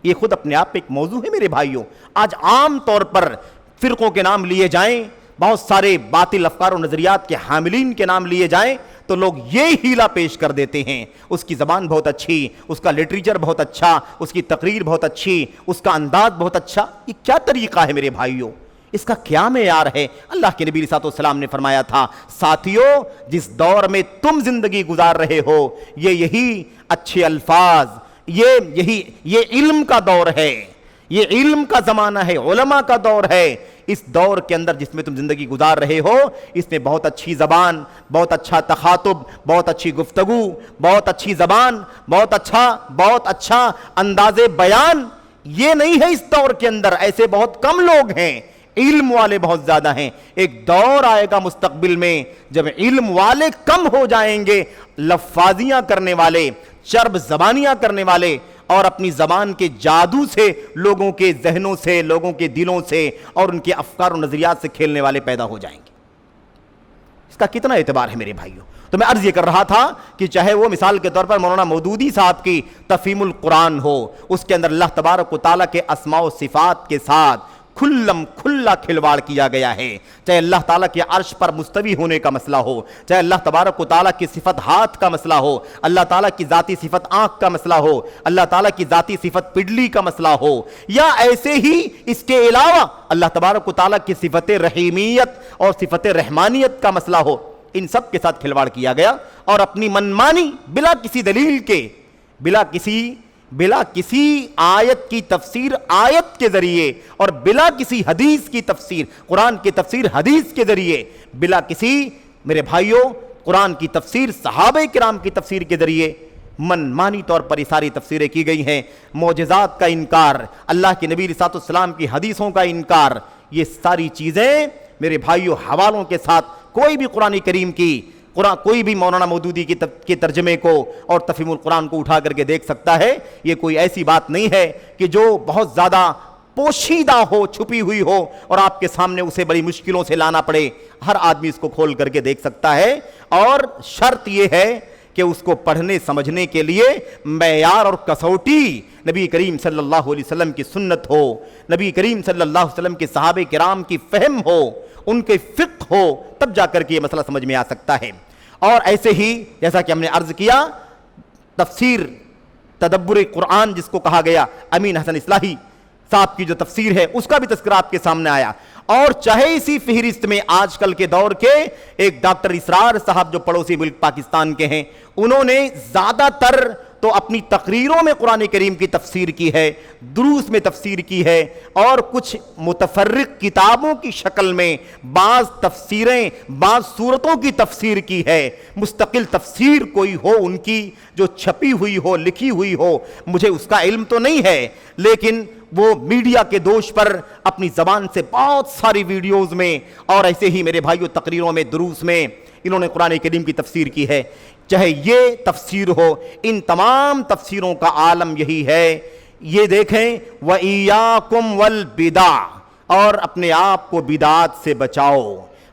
یہ خود اپنے آپ ایک موضوع ہے میرے بھائیوں. آج عام طور پر فرقوں کے نام لیے جائیں, بہت سارے باطل افکار و نظریات کے حاملین کے نام لیے جائیں تو لوگ یہ ہیلا پیش کر دیتے ہیں, اس کی زبان بہت اچھی, اس کا لٹریچر بہت اچھا, اس کی تقریر بہت اچھی, اس کا انداز بہت اچھا. یہ کیا طریقہ ہے میرے بھائیوں؟ اس کا کیا معیار ہے؟ اللہ کے نبی صلی اللہ علیہ وسلم نے فرمایا تھا، ساتھیو جس دور میں تم زندگی گزار رہے ہو یہی اچھے الفاظ، یہ علم کا دور ہے، یہ علم کا زمانہ ہے، علماء کا دور ہے۔ اس دور کے اندر جس میں تم زندگی گزار رہے ہو، اس میں بہت اچھی زبان، بہت اچھا تخاطب، بہت اچھی گفتگو، بہت اچھی زبان، بہت اچھا انداز بیان، یہ نہیں ہے اس دور کے اندر۔ ایسے بہت کم لوگ ہیں، علم والے بہت زیادہ ہیں۔ ایک دور آئے گا مستقبل میں جب علم والے کم ہو جائیں گے، لفاظیاں کرنے والے، چرب زبانیاں کرنے والے اور اپنی زبان کے جادو سے لوگوں کے ذہنوں سے، لوگوں کے دلوں سے اور ان کے افکار و نظریات سے کھیلنے والے پیدا ہو جائیں گے۔ اس کا کتنا اعتبار ہے میرے بھائیوں؟ تو میں عرض یہ کر رہا تھا کہ چاہے وہ مثال کے طور پر مولانا مودودی صاحب کی تفہیم القرآن ہو، اس کے اندر اللہ تبارک و تعالیٰ کے اسماء و صفات کے ساتھ کھلا کھلواڑ کیا گیا ہے، چاہے اللہ تعالیٰ کے عرش پر مستوی ہونے کا مسئلہ ہو، چاہے اللہ تبارک و تعالیٰ کی صفت ہاتھ کا مسئلہ ہو، اللہ تعالیٰ کی ذاتی صفت آنکھ کا مسئلہ ہو، اللہ تعالیٰ کی ذاتی صفت پڈلی کا مسئلہ ہو، یا ایسے ہی اس کے علاوہ اللہ تبارک و تعالیٰ کی صفت رحیمیت اور صفت رحمانیت کا مسئلہ ہو، ان سب کے ساتھ کھلواڑ کیا گیا اور اپنی منمانی بلا کسی دلیل کے، بلا کسی آیت کی تفسیر آیت کے ذریعے اور بلا کسی حدیث کی تفسیر، قرآن کی تفسیر حدیث کے ذریعے، بلا کسی میرے بھائیوں قرآن کی تفسیر صحابہ کرام کی تفسیر کے ذریعے منمانی طور پر یہ ساری تفسیریں کی گئی ہیں۔ معجزات کا انکار، اللہ کے نبی صلی اللہ علیہ وسلم کی حدیثوں کا انکار، یہ ساری چیزیں میرے بھائیوں حوالوں کے ساتھ کوئی بھی قرآن کریم کی کوئی بھی مولانا مودودی کے ترجمے کو اور تفہیم القرآن کو اٹھا کر کے دیکھ سکتا ہے۔ یہ کوئی ایسی بات نہیں ہے کہ جو بہت زیادہ پوشیدہ ہو، چھپی ہوئی ہو اور آپ کے سامنے اسے بڑی مشکلوں سے لانا پڑے۔ ہر آدمی اس کو کھول کر کے دیکھ سکتا ہے، اور شرط یہ ہے کہ اس کو پڑھنے سمجھنے کے لیے معیار اور کسوٹی نبی کریم صلی اللہ علیہ وسلم کی سنت ہو، نبی کریم صلی اللہ علیہ وسلم کے صحابہ کرام کی فہم ہو، ان کے فقہ ہو، تب جا کر کے یہ مسئلہ سمجھ میں آ سکتا ہے۔ اور ایسے ہی جیسا کہ ہم نے عرض کیا، تفسیر تدبر قرآن جس کو کہا گیا، امین حسن اصلاحی صاحب کی جو تفسیر ہے اس کا بھی تذکرہ آپ کے سامنے آیا۔ اور چاہے اسی فہرست میں آج کل کے دور کے ایک ڈاکٹر اسرار صاحب جو پڑوسی ملک پاکستان کے ہیں، انہوں نے زیادہ تر تو اپنی تقریروں میں قرآن کریم کی تفسیر کی ہے، دروس میں تفسیر کی ہے، اور کچھ متفرق کتابوں کی شکل میں بعض تفسیریں، بعض صورتوں کی تفسیر کی ہے۔ مستقل تفسیر کوئی ہو ان کی جو چھپی ہوئی ہو، لکھی ہوئی ہو، مجھے اس کا علم تو نہیں ہے، لیکن وہ میڈیا کے دوش پر اپنی زبان سے بہت ساری ویڈیوز میں اور ایسے ہی میرے بھائیوں تقریروں میں، دروس میں انہوں نے قرآن کریم کی تفسیر کی ہے۔ چاہے یہ تفسیر ہو، ان تمام تفسیروں کا عالم یہی ہے۔ یہ دیکھیں، وَإِيَّاكُمْ وَالْبِدَعَ، اور اپنے آپ کو بدعات سے بچاؤ۔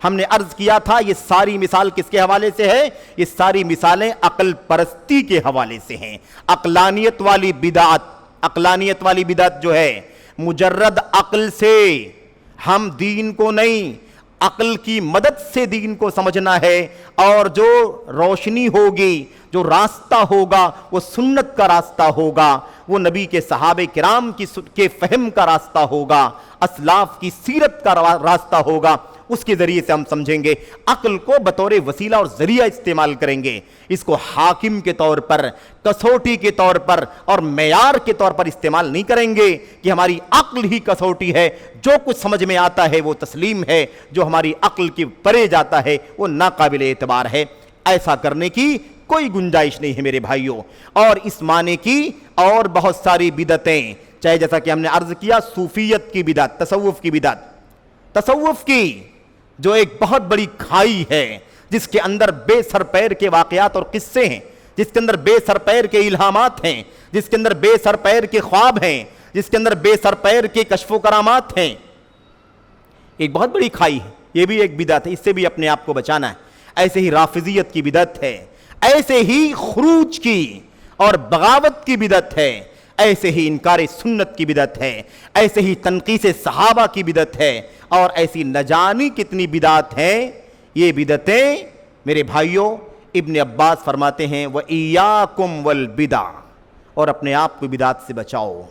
ہم نے عرض کیا تھا یہ ساری مثال کس کے حوالے سے ہے؟ یہ ساری مثالیں عقل پرستی کے حوالے سے ہیں۔ عقلانیت والی بدعت جو ہے، مجرد عقل سے ہم دین کو نہیں، عقل کی مدد سے دین کو سمجھنا ہے، اور جو روشنی ہوگی، جو راستہ ہوگا، وہ سنت کا راستہ ہوگا، وہ نبی کے صحابہ کرام کے فہم کا راستہ ہوگا، اسلاف کی سیرت کا راستہ ہوگا۔ اس کے ذریعے سے ہم سمجھیں گے، عقل کو بطور وسیلہ اور ذریعہ استعمال کریں گے، اس کو حاکم کے طور پر، کسوٹی کے طور پر اور معیار کے طور پر استعمال نہیں کریں گے کہ ہماری عقل ہی کسوٹی ہے، جو کچھ سمجھ میں آتا ہے وہ تسلیم ہے، جو ہماری عقل کی پرے جاتا ہے وہ ناقابل اعتبار ہے۔ ایسا کرنے کی کوئی گنجائش نہیں ہے میرے بھائیوں۔ اور اس معنی کی اور بہت ساری بدعتیں، چاہے جیسا کہ ہم نے عرض کیا صوفیت کی بدعت، تصوف کی جو ایک بہت بڑی کھائی ہے، جس کے اندر بے سر پیر کے واقعات اور قصے ہیں، جس کے اندر بے سر پیر کے الہامات ہیں، جس کے اندر بے سر پیر کے خواب ہیں، جس کے اندر بے سر پیر کے کشف و کرامات ہیں، ایک بہت بڑی کھائی ہے۔ یہ بھی ایک بدعت ہے، اس سے بھی اپنے آپ کو بچانا ہے۔ ایسے ہی رافضیت کی بدعت ہے، ایسے ہی خروج کی اور بغاوت کی بدعت ہے، ایسے ہی انکار سنت کی بدعت ہے، ایسے ہی تنقیص صحابہ کی بدعت ہے، اور ایسی نہ جانی کتنی بدعات ہیں۔ یہ بدعتیں میرے بھائیوں ابن عباس فرماتے ہیں وَإِيَّاكُمْ وَالْبِدَعَ، اور اپنے آپ کو بدعات سے بچاؤ۔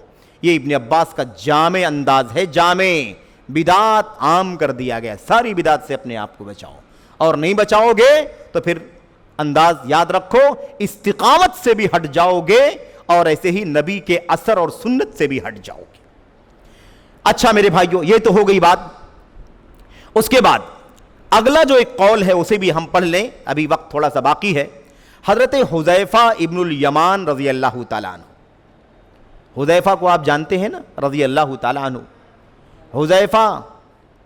یہ ابن عباس کا جامع انداز ہے، جامع بدعات عام کر دیا گیا. ساری بدعات سے اپنے آپ کو بچاؤ, اور نہیں بچاؤ گے تو پھر انداز یاد رکھو, استقامت سے بھی ہٹ جاؤ گے اور ایسے ہی نبی کے اثر اور سنت سے بھی ہٹ جاؤ گے. اچھا میرے بھائیو, یہ تو ہو گئی بات. اس کے بعد اگلا جو ایک قول ہے اسے بھی ہم پڑھ لیں, ابھی وقت تھوڑا سا باقی ہے. حضرت حذیفہ ابن الیمان رضی اللہ تعالیٰ عنہ, حذیفہ کو آپ جانتے ہیں نا رضی اللہ تعالیٰ عنہ. حذیفہ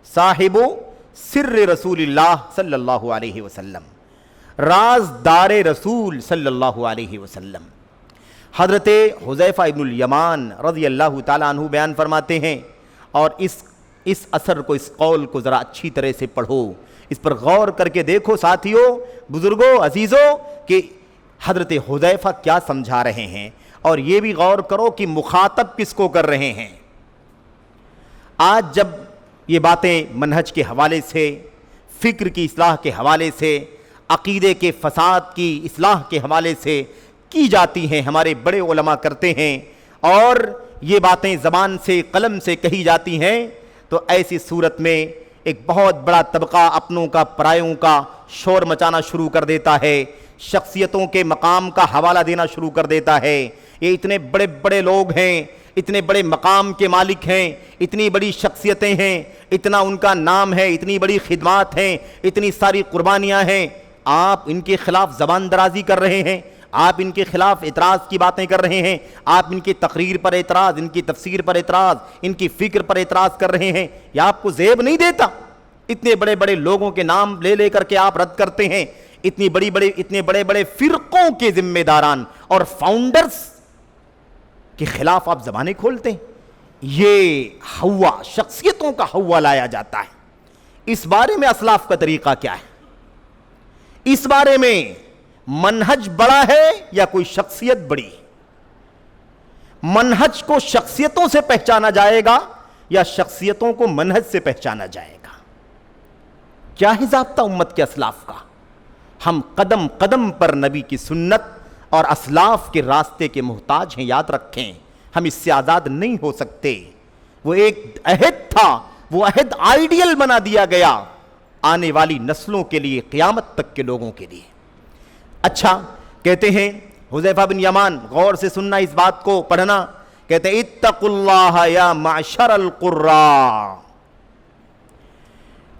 صاحب سر رسول اللہ صلی اللہ علیہ وسلم, رازدار رسول صلی اللہ علیہ وسلم. حضرت حذیفہ ابن الیمان رضی اللہ تعالیٰ عنہ بیان فرماتے ہیں, اور اس اثر کو, اس قول کو ذرا اچھی طرح سے پڑھو, اس پر غور کر کے دیکھو ساتھیوں, بزرگوں, عزیزوں, کہ حضرت حذیفہ کیا سمجھا رہے ہیں, اور یہ بھی غور کرو کہ مخاطب کس کو کر رہے ہیں. آج جب یہ باتیں منہج کے حوالے سے, فکر کی اصلاح کے حوالے سے, عقیدے کے فساد کی اصلاح کے حوالے سے کی جاتی ہیں, ہمارے بڑے علماء کرتے ہیں, اور یہ باتیں زبان سے, قلم سے کہی جاتی ہیں, تو ایسی صورت میں ایک بہت بڑا طبقہ اپنوں کا, پرایوں کا شور مچانا شروع کر دیتا ہے, شخصیتوں کے مقام کا حوالہ دینا شروع کر دیتا ہے. یہ اتنے بڑے بڑے لوگ ہیں, اتنے بڑے مقام کے مالک ہیں, اتنی بڑی شخصیتیں ہیں, اتنا ان کا نام ہے, اتنی بڑی خدمات ہیں, اتنی ساری قربانیاں ہیں, آپ ان کے خلاف زبان درازی کر رہے ہیں, آپ ان کے خلاف اعتراض کی باتیں کر رہے ہیں, آپ ان کی تقریر پر اعتراض, ان کی تفسیر پر اعتراض, ان کی فکر پر اعتراض کر رہے ہیں. یہ آپ کو زیب نہیں دیتا؟ اتنے بڑے بڑے لوگوں کے نام لے لے کر کے آپ رد کرتے ہیں, اتنے بڑے بڑے فرقوں کے ذمہ داران اور فاؤنڈرز کے خلاف آپ زبانیں کھولتے ہیں. یہ ہوا, شخصیتوں کا ہوا لایا جاتا ہے. اس بارے میں اسلاف کا طریقہ کیا ہے؟ اس بارے میں منہج بڑا ہے یا کوئی شخصیت بڑی؟ منہج کو شخصیتوں سے پہچانا جائے گا یا شخصیتوں کو منہج سے پہچانا جائے گا؟ کیا ہے ضابطہ امت کے اسلاف کا؟ ہم قدم قدم پر نبی کی سنت اور اسلاف کے راستے کے محتاج ہیں, یاد رکھیں. ہم اس سے آزاد نہیں ہو سکتے. وہ ایک عہد تھا, وہ عہد آئیڈیل بنا دیا گیا آنے والی نسلوں کے لیے, قیامت تک کے لوگوں کے لیے. اچھا, کہتے ہیں حذیفہ بن یمان, غور سے سننا, اس بات کو پڑھنا, کہتے ہیں اتقوا اللہ یا معشر القراء,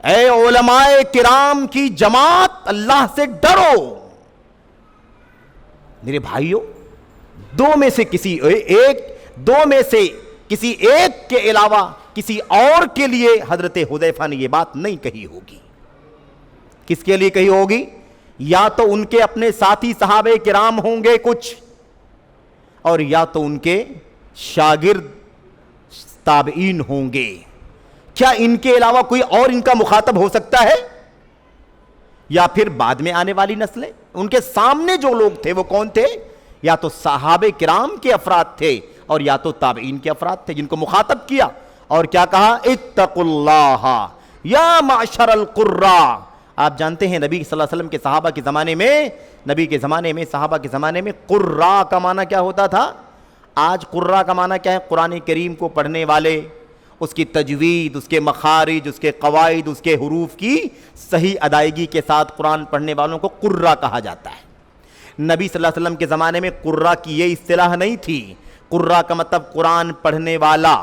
اے علماء کرام کی جماعت, اللہ سے ڈرو. میرے بھائیو, دو میں سے کسی ایک کے علاوہ کسی اور کے لیے حضرت حذیفہ نے یہ بات نہیں کہی ہوگی. کس کے لیے کہی ہوگی؟ یا تو ان کے اپنے ساتھی صحابہ کرام ہوں گے کچھ, اور یا تو ان کے شاگرد تابعین ہوں گے. کیا ان کے علاوہ کوئی اور ان کا مخاطب ہو سکتا ہے؟ یا پھر بعد میں آنے والی نسلیں؟ ان کے سامنے جو لوگ تھے وہ کون تھے؟ یا تو صحابہ کرام کے افراد تھے اور یا تو تابعین کے افراد تھے, جن کو مخاطب کیا اور کیا کہا؟ اتقوا اللہ یا معشر القراء. آپ جانتے ہیں نبی صلی اللہ علیہ وسلم کے صحابہ کے زمانے میں, صحابہ کے زمانے میں قراء کا معنی کیا ہوتا تھا؟ آج قراء کا معنی کیا ہے؟ قرآن کریم کو پڑھنے والے, اس کی تجوید, اس کے مخارج, اس کے قواعد, اس کے حروف کی صحیح ادائیگی کے ساتھ قرآن پڑھنے والوں کو قراء کہا جاتا ہے. نبی صلی اللہ علیہ وسلم کے زمانے میں قراء کی یہ اصطلاح نہیں تھی. قراء کا مطلب قرآن پڑھنے والا,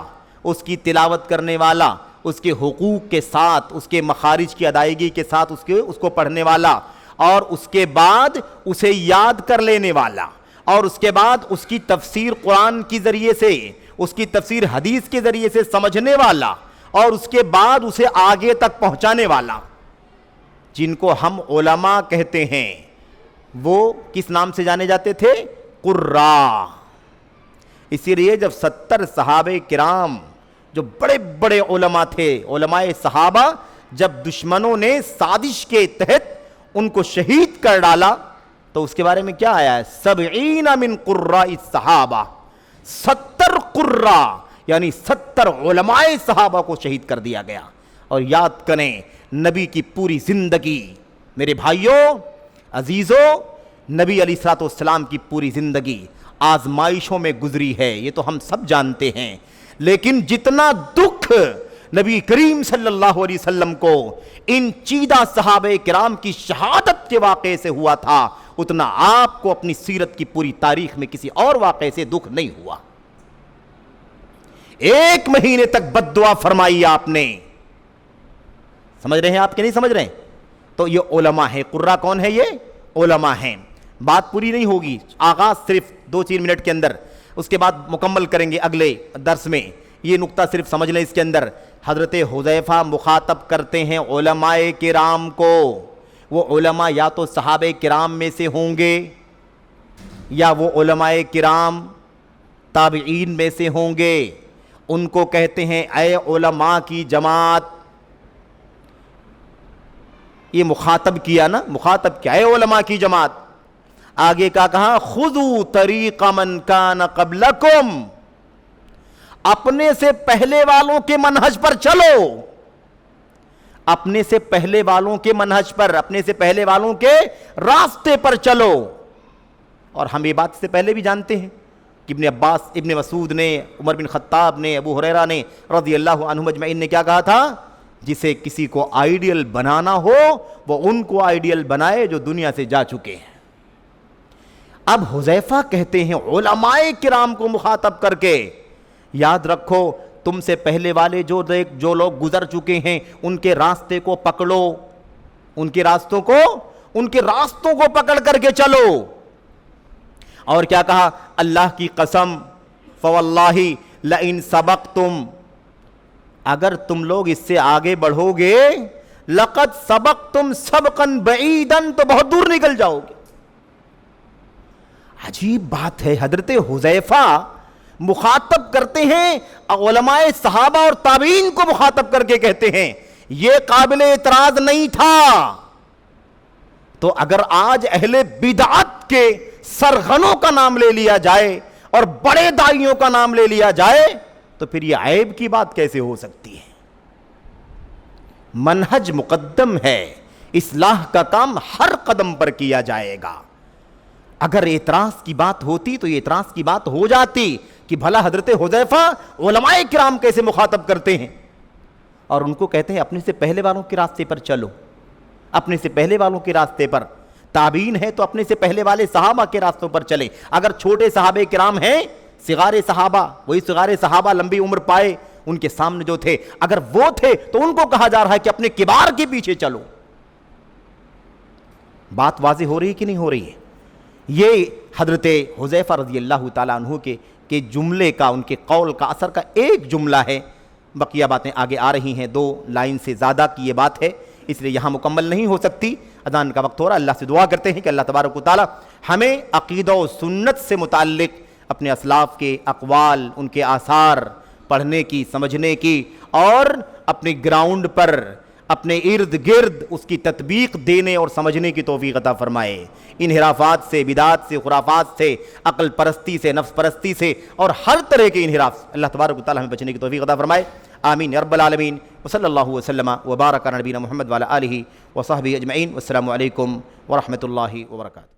اس کی تلاوت کرنے والا, اس کے حقوق کے ساتھ, اس کے مخارج کی ادائیگی کے ساتھ اس کو پڑھنے والا, اور اس کے بعد اسے یاد کر لینے والا, اور اس کے بعد اس کی تفسیر قرآن کے ذریعے سے, اس کی تفسیر حدیث کے ذریعے سے سمجھنے والا, اور اس کے بعد اسے آگے تک پہنچانے والا, جن کو ہم علماء کہتے ہیں. وہ کس نام سے جانے جاتے تھے؟ قراء. اسی لیے جب 70 صحابہ کرام جو بڑے بڑے علماء تھے, علماء صحابہ, جب دشمنوں نے سازش کے تحت ان کو شہید کر ڈالا تو اس کے بارے میں کیا آیا ہے؟ 70 من قراء الصحابہ, 70 قراء یعنی 70 علماء صحابہ کو شہید کر دیا گیا. اور یاد کریں نبی کی پوری زندگی, میرے بھائیوں عزیزوں, نبی علیہ الصلوۃ والسلام کی پوری زندگی آزمائشوں میں گزری ہے, یہ تو ہم سب جانتے ہیں. لیکن جتنا دکھ نبی کریم صلی اللہ علیہ وسلم کو ان چیدہ صحابہ کرام کی شہادت کے واقعے سے ہوا تھا، اتنا آپ کو اپنی سیرت کی پوری تاریخ میں کسی اور واقعے سے دکھ نہیں ہوا۔ 1 مہینے تک بد دعا فرمائی آپ نے۔ سمجھ رہے ہیں آپ کہ نہیں سمجھ رہے ہیں؟ تو یہ علماء ہیں۔ قرہ کون ہے؟ یہ علماء ہیں۔ بات پوری نہیں ہوگی، آغاز صرف 2-3 منٹ کے اندر، اس کے بعد مکمل کریں گے اگلے درس میں۔ یہ نقطہ صرف سمجھ لیں، اس کے اندر حضرت حذیفہ مخاطب کرتے ہیں علماء کرام کو۔ وہ علماء یا تو صحابہ کرام میں سے ہوں گے یا وہ علماء کرام تابعین میں سے ہوں گے۔ ان کو کہتے ہیں اے علماء کی جماعت۔ یہ مخاطب کیا نا، مخاطب کیا؟ اے علماء کی جماعت۔ آگے کا کہا خذوا طریق من کان قبلکم، اپنے سے پہلے والوں کے منہج پر چلو، اپنے سے پہلے والوں کے منہج پر، اپنے سے پہلے والوں کے راستے پر چلو۔ اور ہم یہ بات سے پہلے بھی جانتے ہیں کہ ابن عباس، ابن مسعود نے، عمر بن خطاب نے، ابو ہریرہ نے رضی اللہ عنہم اجمعین نے کیا کہا تھا؟ جسے کسی کو آئیڈیل بنانا ہو وہ ان کو آئیڈیل بنائے جو دنیا سے جا چکے ہیں۔ اب حذیفہ کہتے ہیں علماء کرام کو مخاطب کر کے، یاد رکھو تم سے پہلے والے جو لوگ گزر چکے ہیں ان کے راستے کو پکڑو، ان کے راستوں کو پکڑ کر کے چلو۔ اور کیا کہا؟ اللہ کی قسم فواللہ لئن سبقتم، اگر تم لوگ اس سے آگے بڑھو گے، لقد سبقتم سبقا بعیدا، تو بہت دور نکل جاؤ گے۔ عجیب بات ہے، حضرت حذیفہ مخاطب کرتے ہیں علماء صحابہ اور تابعین کو مخاطب کر کے کہتے ہیں یہ قابل اعتراض نہیں تھا۔ تو اگر آج اہل بدعت کے سرغنوں کا نام لے لیا جائے اور بڑے داعیوں کا نام لے لیا جائے تو پھر یہ عیب کی بات کیسے ہو سکتی ہے؟ منہج مقدم ہے، اصلاح کا کام ہر قدم پر کیا جائے گا۔ اگر اعتراض کی بات ہوتی تو یہ اعتراض کی بات ہو جاتی کہ بھلا حضرت حذیفہ علماء کرام کیسے مخاطب کرتے ہیں، اور ان کو کہتے ہیں اپنے سے پہلے والوں کے راستے پر چلو، اپنے سے پہلے والوں کے راستے پر۔ تابعین ہے تو اپنے سے پہلے والے صحابہ کے راستوں پر چلیں۔ اگر چھوٹے صحابہ کرام ہیں، صغار صحابہ، وہی صغار صحابہ لمبی عمر پائے، ان کے سامنے جو تھے اگر وہ تھے تو ان کو کہا جا رہا ہے کہ اپنے کبار کے پیچھے چلو۔ بات واضح ہو رہی ہے کہ نہیں ہو رہی ہے؟ یہ حضرت حذیفہ رضی اللہ تعالیٰ عنہ کے جملے کا، ان کے قول کا اثر کا ایک جملہ ہے۔ بقیہ باتیں آگے آ رہی ہیں، 2 لائن سے زیادہ کی یہ بات ہے، اس لیے یہاں مکمل نہیں ہو سکتی۔ اذان کا وقت ہو رہا ہے، اللہ سے دعا کرتے ہیں کہ اللہ تبارک و تعالیٰ ہمیں عقیدہ و سنت سے متعلق اپنے اسلاف کے اقوال، ان کے آثار پڑھنے کی، سمجھنے کی، اور اپنے گراؤنڈ پر، اپنے ارد گرد اس کی تطبیق دینے اور سمجھنے کی توفیق عطا فرمائے۔ انحرافات سے، بدعات سے، خرافات سے، عقل پرستی سے، نفس پرستی سے اور ہر طرح کے انحراف اللہ تبارک و تعالیٰ ہمیں بچنے کی توفیق عطا فرمائے۔ آمین یا رب العالمین۔ وصلی اللہ وسلم وبارک علی نبینا محمد وعلی آلہ وصحبہ اجمعین۔ والسلام علیکم ورحمۃ اللہ وبرکاتہ۔